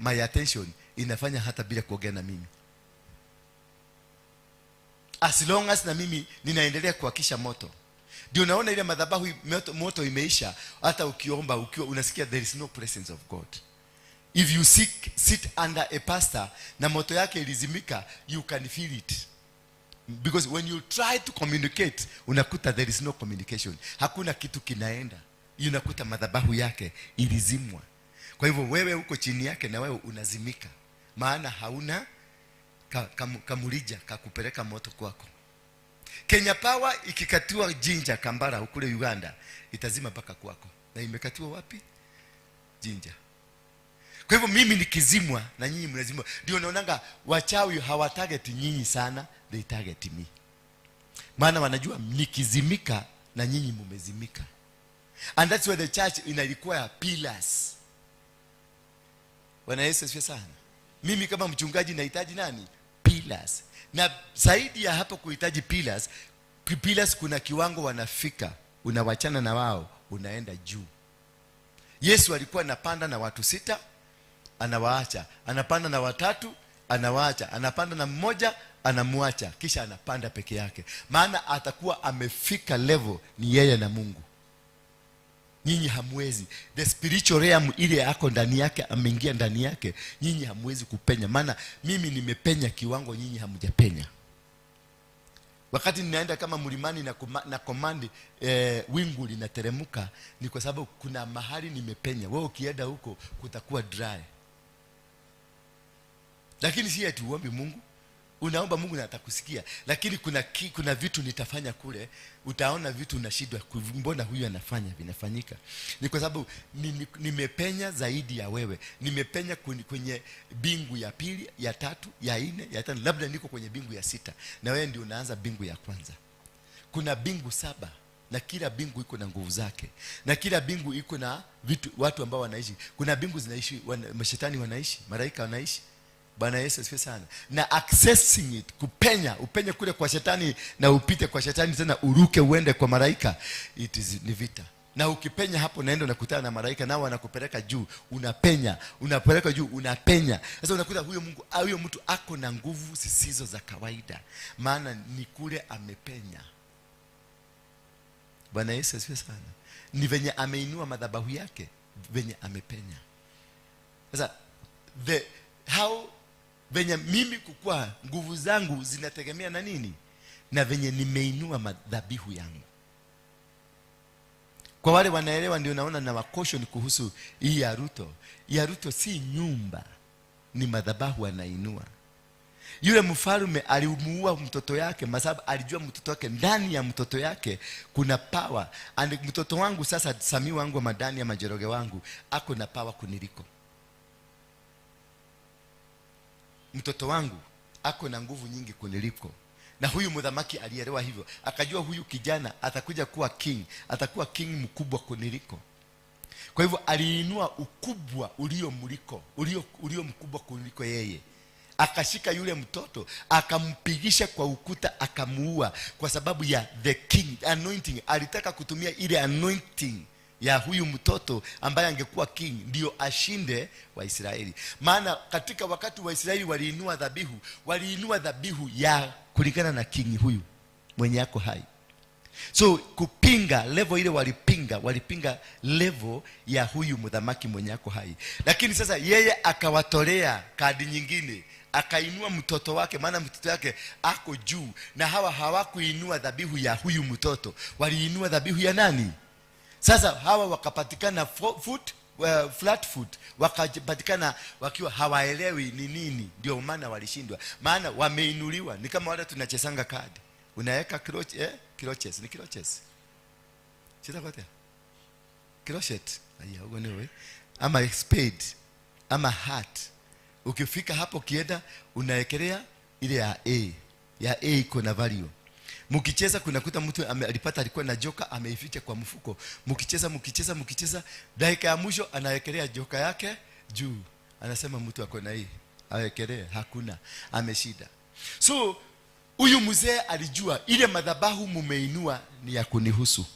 my attention, inafanya hata bila kuongea na mimi. As long as na mimi ninaendelea kuhakisha moto. Ndio naona ile madhabahu moto imeisha, hata ukiomba ukiwa unasikia there is no presence of God. If you sit under a pastor na moto yake ilizimika, you can feel it. Because when you try to communicate, unakuta there is no communication. Hakuna kitu kinaenda. Unakuta madhabahu yake ilizimwa. Kwa hivyo wewe uko chini yake na wewe unazimika. Maana hauna kamulija kakupeleka moto kwako. Kenya Power ikikatiwa Jinja Kambara ukule Uganda, itazima mpaka kwako. Na imekatiwa wapi? Jinja. Kwa hivyo mimi nikizimwa na nyinyi mnazimwa. Ndio naonanga wachawi hawatarget nyinyi sana, they target me. Maana wanajua nikizimika na nyinyi mumezimika. And that's why the church inarequire pillars. Bwana Yesu asifiwe sana. Mimi kama mchungaji nahitaji nani? Pillars. Na zaidi ya hapo kuhitaji pillars, kuna kiwango wanafika, unawachana na wao, unaenda juu. Yesu alikuwa anapanda na watu 6, anawaacha. Anapanda na 3, anawaacha. Anapanda na 1, anamwacha. Kisha anapanda peke yake. Maana atakuwa amefika level ni yeye na Mungu. Nyinyi hamwezi. The spiritual realm ile yako ndani yake, ameingia ndani yake, nyinyi hamwezi kupenya. Maana mimi nimepenya kiwango nyinyi hamjapenya. Wakati ninaenda kama mlimani na command wingu linateremka, ni kwa sababu kuna mahali nimepenya. Wewe ukienda huko kutakuwa dry. Lakini si ati uombe Mungu, unaomba Mungu na atakusikia, lakini kuna vitu nitafanya kule, utaona vitu unashindwa, mbona huyu anafanya vinafanyika. Ni kwa sababu nimepenya zaidi ya wewe, nimepenya kwenye bingu ya pili, ya tatu, ya nne, ya tano, labda niko kwenye bingu ya sita, na wewe ndio unaanza bingu ya kwanza. Kuna bingu 7 na kila bingu iko na nguvu zake, na kila bingu iko na vitu, watu ambao wanaishi. Kuna bingu zinaishi mashetani wanaishi, malaika wanaishi. Bwana Yesu asifiwe sana. Na accessing it, upenye kule kwa shetani na upite kwa shetani tena uruke uende kwa malaika, ni vita. Na ukipenya hapo naenda unakutana na malaika, nao wanakupeleka juu, unapenya, unapeleka juu, unapenya. Sasa unakuta huyo mtu ako na nguvu zisizo za kawaida, maana ni kule amepenya. Bwana Yesu asifiwe sana. Ni venye ameinua madhabahu yake, venye amepenya. Sasa venye mimi kukua nguvu zangu zinategemea na nini? Na venye nimeinua madhabihu yangu. Kwa wale wanaelewa ndio naona na wakosho ni kuhusu hii ya Ruto. Ya Ruto si nyumba, ni madhabahu anainua. Yule mfalme alimuua mtoto yake, masababu alijua mtoto wake, ndani ya mtoto yake kuna power. And mtoto wangu sasa, Sami wangu, madani ya Majoroge wangu, ako na power kuniliko. Mtoto wangu ako na nguvu nyingi kuniliko. Na huyu mdhamaki alielewa hivyo, akajua huyu kijana atakuja kuwa king, atakuwa king mkubwa kuniliko. Kwa hivyo aliinua ukubwa ulio mkubwa kuliko yeye. Akashika yule mtoto, akampigisha kwa ukuta, akamuua kwa sababu ya the king anointing. Alitaka kutumia ile anointing ya huyu mtoto ambaye angekuwa king ndio ashinde Waisraeli. Maana katika wakati Waisraeli waliinua dhabihu ya kulingana na king huyu mwenye yako hai. So kupinga level ile, walipinga level ya huyu mdhamaki mwenye yako hai. Lakini sasa yeye akawatolea kadi nyingine, akainua mtoto wake, maana mtoto wake ako juu. Na hawa hawakuinua dhabihu ya huyu mtoto, waliinua dhabihu ya nani? Sasa hawa wakapatikana flat foot, wakapatikana wakiwa hawaelewi ni nini. Ndio maana walishindwa, maana wameinuliwa. Ni kama wale tunachezanga kadi, unaweka kiloches, ni kiloches chita kote kilochet aya ugonewe, ama spade ama hat. Ukifika hapo kienda unaekelea ile ya A iko na value. Mkicheza kunakuta mtu alikuwa na joka, ameificha kwa mfuko. Mkicheza dakika ya mwisho anawekelea joka yake juu, anasema mtu ako na hii, awekelee, hakuna, ameshida. So huyu mzee alijua ile madhabahu mumeinua ni ya kunihusu,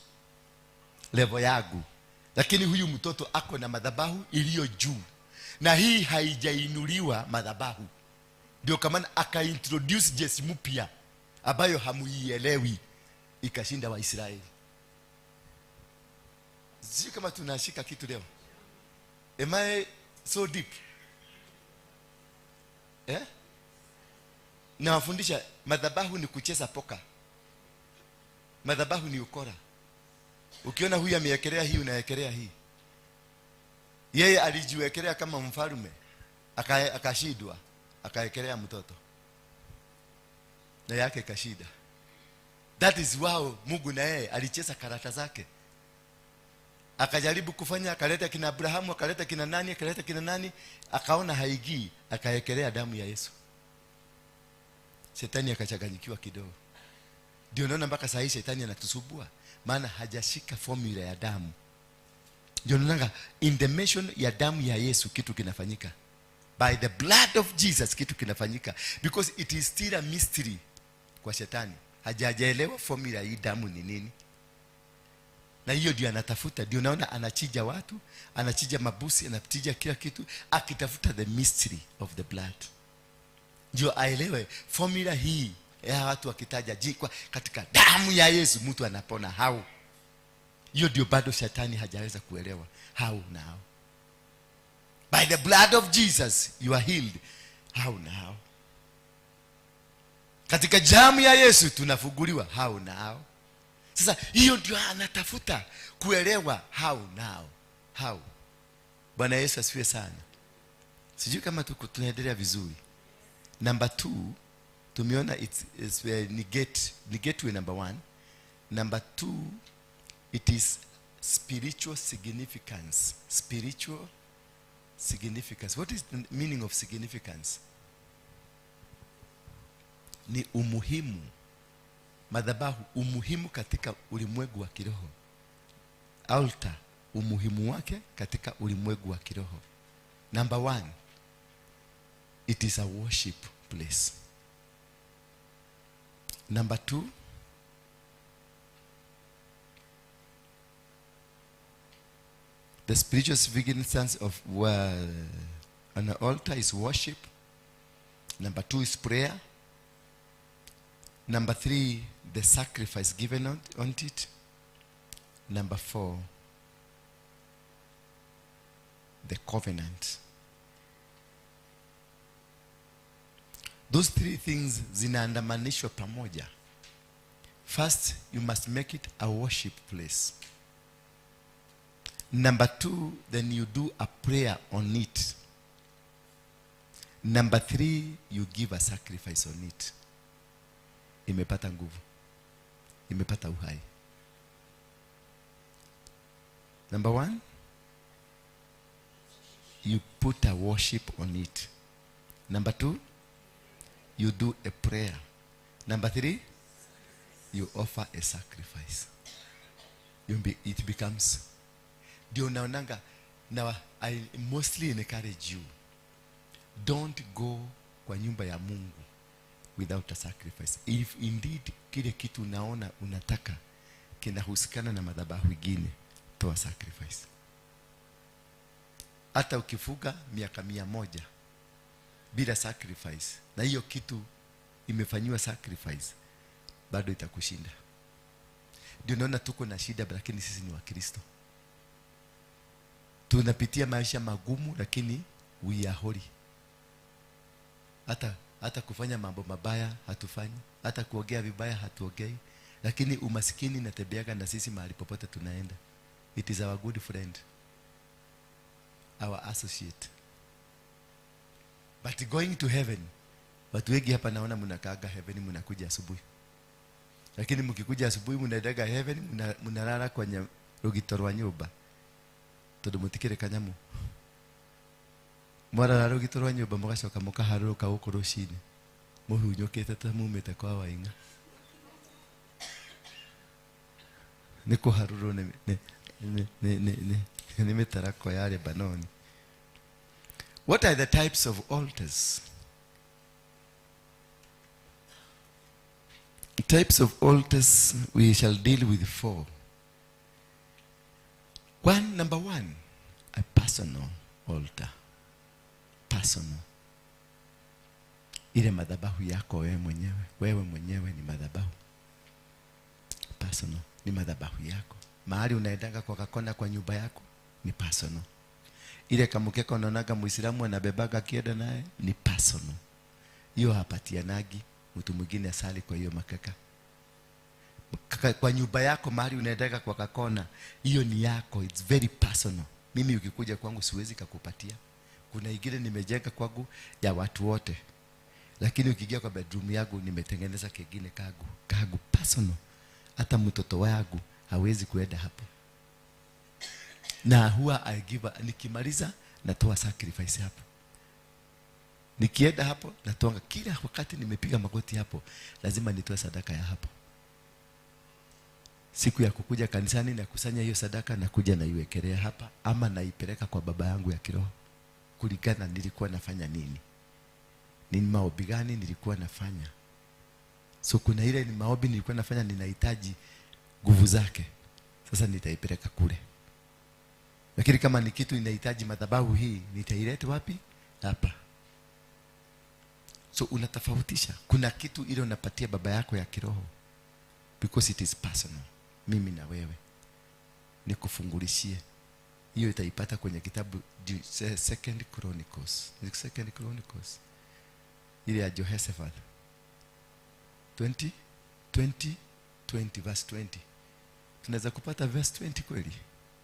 level yangu. Lakini huyu mtoto ako na madhabahu iliyo juu, na hii haijainuliwa madhabahu. Ndio kama akaintroduce jeshi mpya ambayo hamuielewi, ikashinda Waisraeli. Sisi kama tunashika kitu leo. Am I so deep? Na wafundisha madhabahu ni kucheza poka. Madhabahu ni ukora. Ukiona huyu amewekelea hii, unawekelea hii. Yeye alijiwekelea kama mfalme, akashindwa, akawekelea mtoto, na yake kashida. That is wao Mungu na yeye alicheza karata zake. Akajaribu kufanya, akaleta kina Abrahamu, akaleta kina nani, akaona haigii, akawekelea damu ya Yesu. Shetani akachanganyikiwa kidogo. Ndio naona mpaka sasa shetani anatusubua, maana hajashika formula ya damu. Ndio naona in the mention ya damu ya Yesu kitu kinafanyika. By the blood of Jesus kitu kinafanyika, because it is still a mystery kwa shetani. Hajaelewa formula hii damu ni nini. Na hiyo ndio anatafuta. Ndio naona anachija watu, anachija mabusi, anachija kila kitu, akitafuta the mystery of the blood. Ndio aelewe formula hii ya watu wakitaja jikwa katika damu ya Yesu mtu anapona. How? Hiyo ndio bado shetani hajaweza kuelewa. How now? By the blood of Jesus you are healed. How now? Katika damu ya Yesu tunafunguliwa. How now? Sasa hiyo ndio anatafuta kuelewa. How now? How? Bwana Yesu asifiwe sana. Sijui kama tunaendelea vizuri. Number 2, tumeona it's negate with number 1. Number 2, it is spiritual significance. Spiritual significance. What is the meaning of significance? Ni umuhimu. Madhabahu, umuhimu katika ulimwengu wa kiroho. Altar, umuhimu wake katika ulimwengu wa kiroho. Number 1, it is a worship place. Number 2, the spiritual significance of an altar is worship. Number 2 is prayer. Number 3, the sacrifice given on it. Number 4, the covenant. Those 3 things zinaandamanishwa pamoja. First, you must make it a worship place. Number 2, then you do a prayer on it. Number 3, you give a sacrifice on it. Imepata nguvu. Imepata uhai. Number 1, you put a worship on it. Number 2, you do a prayer. Number 3, you offer a sacrifice. It becomes. Ndio naonanga. Now I mostly encourage you, don't go kwa nyumba ya Mungu without a sacrifice. If indeed kile kitu unaona unataka kinahusikana na madhabahu mengine, toa sacrifice. Hata ukifuga miaka 100 bila sacrifice, na hiyo kitu imefanywa sacrifice, bado itakushinda. Ndio naona tuko na shida, lakini sisi ni Wakristo. Tunapitia maisha magumu, lakini we are holy. Hata kufanya mambo mabaya hatufanyi, hata kuongea vibaya hatuongei, lakini umaskini natebeaga na sisi mahali popote tunaenda. It is our good friend, our associate. But going to heaven, watu wengi hapa naona mnakaaga heaven, mnakuja asubuhi. Lakini mkikuja asubuhi mnaendaga heaven, mnalala kwenye rugito rwa nyumba. Todo mutikire kanyamu. Mwara rugito rwa nyumba mugacoka mukaharuruka guku rucini. Muhunyukite ta mumite kwa wainga. Niko haruru ni mitarako ya Lebanon. What are the types of altars? Types of altars, we shall deal with 4. Number 1, a personal altar. Personal. Ile madhabahu yako wewe mwenyewe ni madhabahu. Personal, ni madhabahu yako. Mahali unaendanga kwa kakona kwa nyumba yako ni personal. Ile kamukeka unaonaga Muislamu anabebaga kienda naye ni personal. Hiyo hapatianagi mtu mwingine asali kwa hiyo makaka. Kwa nyumba yako mahali unaendanga kwa kakona, hiyo ni yako, it's very personal. Mimi ukikuja kwangu siwezi kukupatia. Kuna ingine nimejenga kwangu ya watu wote, lakini ukiingia kwa bedroom yangu nimetengeneza kingine kagu personal. Hata mtoto wangu hawezi kuenda hapo. Na huwa I give nikimaliza natoa sacrifice hapo. Nikienda hapo natoa, kila wakati nimepiga magoti hapo lazima nitoe sadaka ya hapo. Siku ya kukuja kanisani na kusanya hiyo sadaka na kuja na iwekelea hapa, ama naipeleka kwa baba yangu ya kiroho kulingana nilikuwa nafanya nini. Ni maombi gani nilikuwa nafanya. So kuna ile ni maombi nilikuwa nafanya ninahitaji nguvu zake. Sasa nitaipeleka kule. Lakini kama ni kitu inahitaji madhabahu hii, nitaileta wapi? Hapa. So unatofautisha. Kuna kitu ile unapatia baba yako ya kiroho because it is personal. Mimi na wewe nikufungulishie. Hiyo itaipata kwenye kitabu Second Chronicles. Second Chronicles. Ile ya Jehoshaphat. 20 verse 20. Tunaweza kupata verse 20 kweli?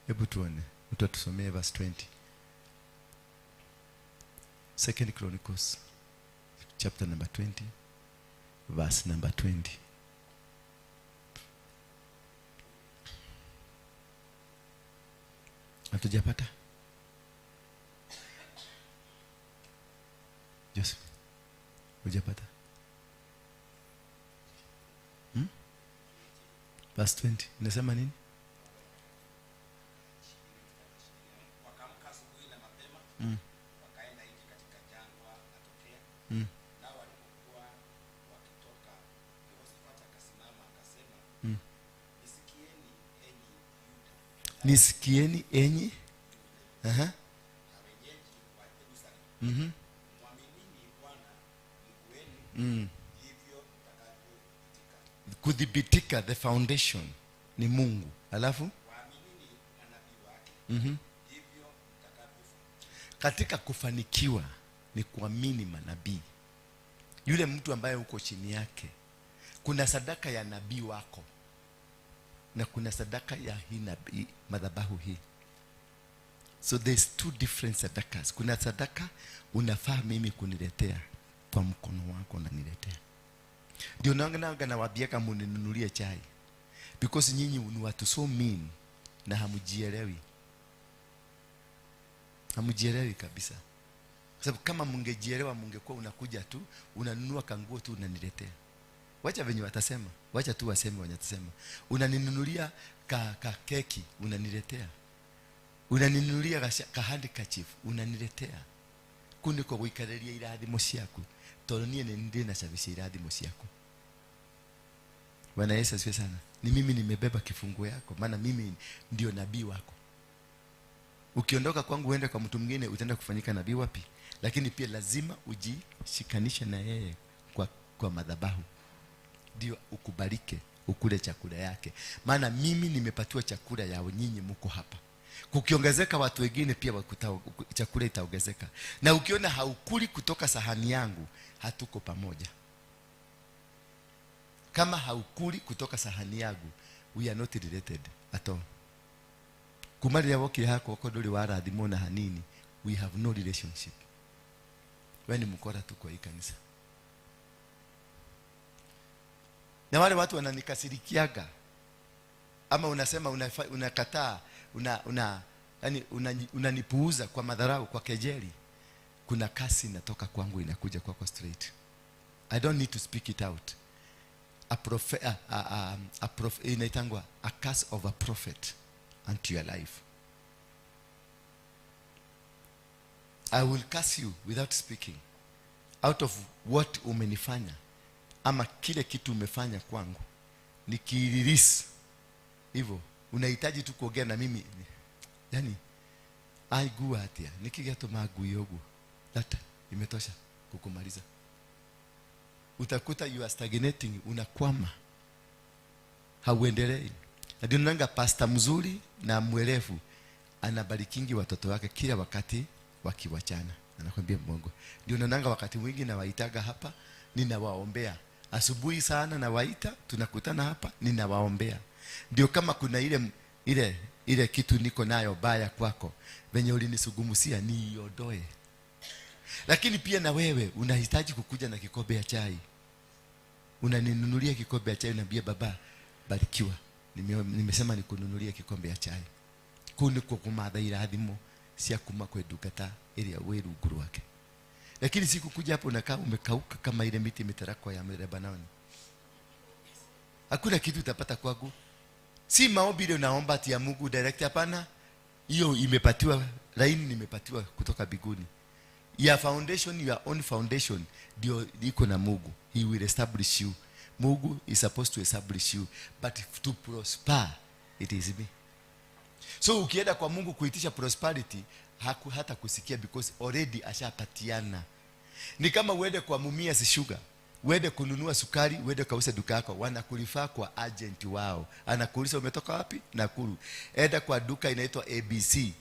Hebu tuone. Mtu atusomee verse 20. Second Chronicles chapter number 20 verse number 20. Hatujapata? Joseph, hujapata? Verse 20 inasema nini? Wakaamka asubuhi na mapema, wakaenda nje katika jangwa la Tokea. Nao walipokuwa wakitoka, Yehoshafati akasimama akasema, nisikieni enyi Yuda Nisikieni enyi na wenyeji wa Yerusalemu, mwaminini Bwana Mungu wenu, hivyo mtakavyoitika. kudhibitika, the foundation ni Mungu, alafu Waaminini manabii wake, hivyo mtakavyofanikiwa. katika kufanikiwa ni kuamini manabii. Yule mtu ambaye uko chini yake, kuna sadaka ya nabii wako na kuna sadaka ya hii nabii, madhabahu hii. So there's two different sadakas. Kuna sadaka unafaa mimi kuniletea kwa mkono wako, unaniletea. Ndio naanga nawaambia muninunulie chai, because nyinyi ni watu so mean na hamujielewi. Hamujielewi kabisa. Kwa sababu kama mungejielewa, mungekuwa unakuja tu unanunua kanguo tu unaniletea. Wacha venye watasema, wacha tu waseme wanyatasema. Unaninunulia ka keki unaniletea. Unaninunulia ka handkerchief unaniletea. Kuniko guikariria irathimo ciaku. Tondũ niĩ nĩ na service irathimo ciaku. Bwana Yesu asifiwe sana. Ni mimi nimebeba kifunguo yako, maana mimi ndio nabii wako. Ukiondoka kwangu uende kwa mtu mwingine, utaenda kufanyika nabii wapi? Lakini pia lazima ujishikanishe na yeye kwa madhabahu, ndio ukubalike, ukule chakula yake. Maana mimi nimepatiwa chakula yao, nyinyi mko hapa. Kukiongezeka watu wengine pia chakula itaongezeka. Na ukiona haukuli kutoka sahani yangu, hatuko pamoja. Kama haukuli kutoka sahani yangu, we are not related at all. Kumaria woki hako kodoli warathimo na hanini, we have no relationship. Wewe ni mkora tu kwa hii kanisa. Na wale watu wananikasirikiaga, ama unasema unakataa, yani unanipuuza kwa madharau, kwa kejeli. Kuna kasi inatoka kwangu inakuja kwako straight. I don't need to speak it out. Inaitangwa a curse of a prophet unto your life. I will curse you without speaking. Out of what umenifanya, ama kile kitu umefanya kwangu, nikirelease hivyo. Unahitaji tu kuongea na mimi, yani aigua hatia nikigato maguyogu, that imetosha kukumaliza. Utakuta you are stagnating, unakwama, hauendelei. Ndio nanga pastor mzuri na mwelevu anabarikingi watoto wake kila wakati wakiwachana. Anakuambia Mungu. Ndio nanga wakati mwingi na waitaga hapa, ninawaombea. Asubuhi sana na waita, tunakutana hapa, ninawaombea. Ndio kama kuna ile kitu niko nayo baya kwako, venye ulinisugumusia niiondoe. Lakini pia na wewe unahitaji kukuja na kikombe ya chai. Unaninunulia kikombe ya chai, unaniambia baba, barikiwa. Nimesema nikununulia kikombe ya chai. Kuni kwa kumadha irathimo cia kuma kwa dukata ile ya weru nguru wake. Lakini siku kuja hapo unakaa umekauka kama ile miti mitarakwa ya Lebanon. Hakuna kitu utapata kwangu. Si maombi ile unaomba ati ya Mungu direct, hapana. Hiyo imepatiwa laini, nimepatiwa kutoka biguni. Your foundation, your own foundation ndio iko na Mungu. He will establish you. Mungu is supposed to establish you, but to prosper it is me. So ukienda kwa Mungu kuitisha prosperity, hata kusikia, because already ashapatiana. Ni kama uende kwa Mumias Sugar, uende kununua sukari, uende kauze duka yako, wanakulifaa kwa agent wao. Anakuuliza umetoka wapi? Nakuru. Enda kwa duka inaitwa ABC,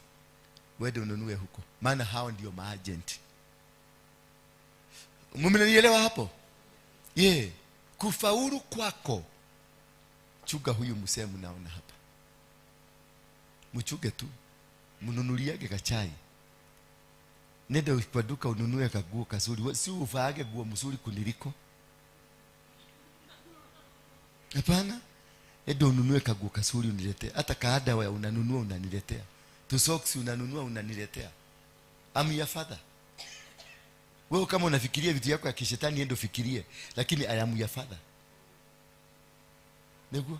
uende ununue huko, maana hao ndio maagent. Mumenielewa hapo? Kufaulu kwako, chuga huyu msemo naona hapa. Mchuge tu, mnunuliage kachai. nenda kwa duka ununue kaguo kazuri. Si uvaage guo mzuri kuniliko. Hapana. Nenda ununue kaguo kazuri uniletee. Hata kaada wewe unanunua unaniletea. Tu socks unanunua unaniletea. I'm your father. Wewe kama unafikiria vitu yako ya kishetani endo fikirie, lakini I am your father. Ndugu,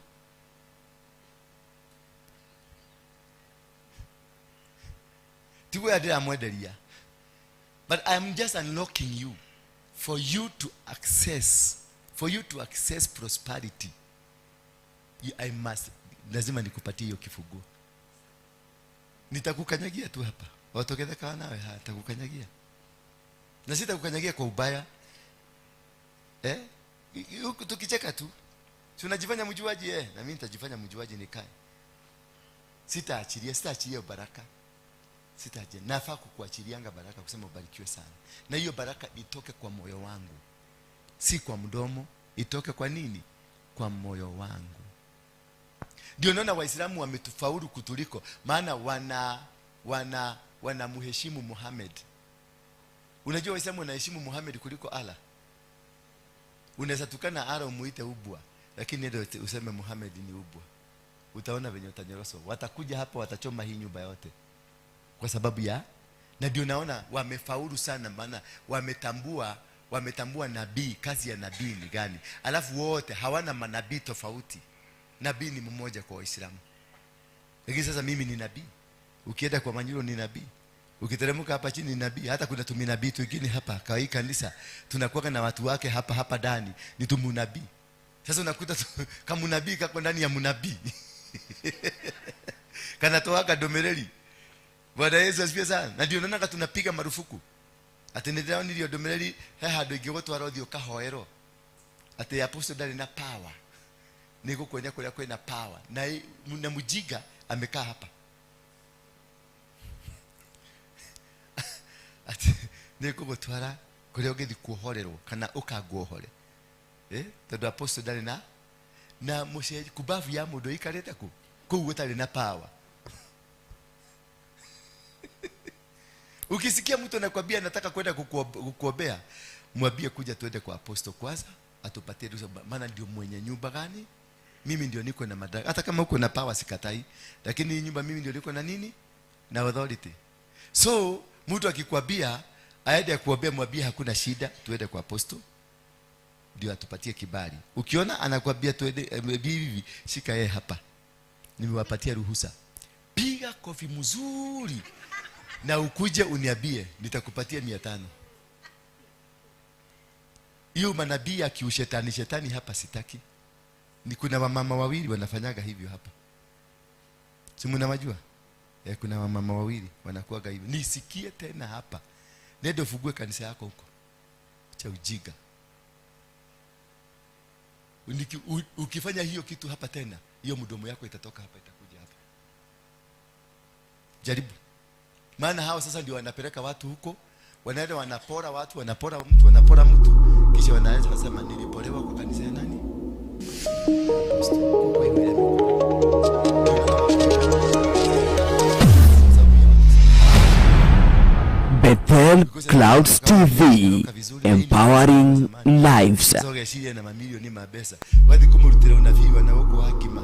tiwe adira mwenderia. But I am just unlocking you for you to access prosperity. I must, lazima nikupatie hiyo kifunguo. Nitakukanyagia tu hapa. Watokeza nawe hatakukanyagia. Na sitakukanyagia kwa ubaya. Tukicheka tu. Si unajifanya mjuaji na mimi nitajifanya mjuaji nikae. Sitaachilia baraka. Sitaachilia. Nafaa kukuachilianga baraka kusema ubarikiwe sana. Na hiyo baraka itoke kwa moyo wangu. Si kwa mdomo, itoke kwa nini? Kwa moyo wangu. Ndio naona Waislamu wametufaulu kutuliko, maana wanamheshimu Muhammad. Unajua Waislamu wanaheshimu Muhammad kuliko Allah. Unaweza tukana Allah umuite ubwa, lakini ndio useme Muhammad ni ubwa. Utaona venye utanyoroswa. Watakuja hapa watachoma hii nyumba yote. Kwa sababu ya, na ndio naona wamefaulu sana, maana wametambua nabii, kazi ya nabii ni gani. Alafu wote hawana manabii tofauti. Nabii ni mmoja kwa Waislamu. Lakini sasa mimi ni nabii. Ukienda kwa Manyuro ni nabii. Ukiteremka hapa chini ni nabii. Hata kuna tuminabii wengine hapa kwa hii kanisa tunakuwa na watu wake hapa ndani ni tumunabii. Sasa unakuta kama nabii kako ndani ya munabii. Kanatoa domereli. Bwana Yesu asifiwe sana. Na ndio naona tunapiga marufuku. Atendelea nilio domereli hado igotwara othio kahoero. Ate apostle ndari na power. Niko kuonya kule kwenda power. Na mujiga amekaa hapa. Ati niko gutwara kule ogethi kuohorerwo kana ukaguohore. Tondu apostle ndari na musheji kubavu ya mundu ikarete ku gutari na power. Ukisikia mtu anakuambia nataka kwenda kukuombea, mwambie kuja tuende kwa apostle kwanza, atupatie ruhusa, maana ndio mwenye nyumba gani? Mimi ndio niko na madaraka. Hata kama uko na power sikatai, lakini hii nyumba mimi ndio niko na nini? Na authority. So, mtu akikwambia aende kuombea, mwambie hakuna shida, tuende kwa apostle. Ndio atupatie kibali. Ukiona anakuambia tuende bibi, shika yeye hapa. Nimewapatia ruhusa. Piga kofi mzuri. Na ukuje uniambie, nitakupatia 500. Hiyo manabii ya kiushetani hapa sitaki. Ni kuna wamama wawili wanafanyaga hivyo hapa. Si mnawajua? Kuna wamama wawili wanakuaga hivyo. Nisikie tena hapa. Nenda ufungue kanisa yako huko. Cha ujiga. Ukifanya hiyo kitu hapa tena, hiyo mdomo yako itatoka hapa, itakuja hapa. Jaribu. Maana hao sasa ndio wanapeleka watu huko, wanaenda wanapora watu, wanapora mtu, kisha wanaanza kusema nilipolewa kwa kanisa ya nani? Bethel Clouds TV, empowering lives. Sasa shida na mamilioni mabesa. Wadi kumurutira unabii wanawoko hakima.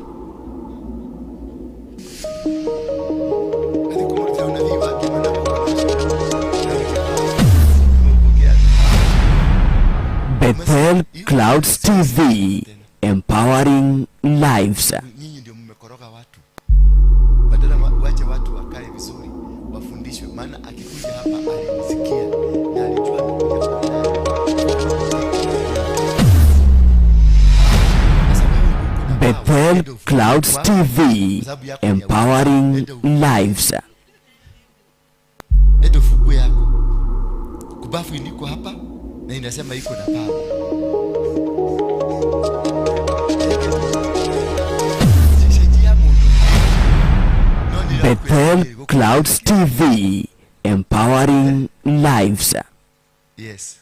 Wadi kumurutira unabii hakima na Bethel Clouds TV, empowering lives. Nyinyi ndio mmekoroga watu. Badala waache watu wakae vizuri, wafundishwe, maana akikuja hapa alinisikia na alijua amekuja kwa nani. Bethel Clouds TV, empowering lives. Ndio fungu yako. Kubafu niko hapa na inasema iko na power. Bethel Clouds TV, empowering lives. Yes.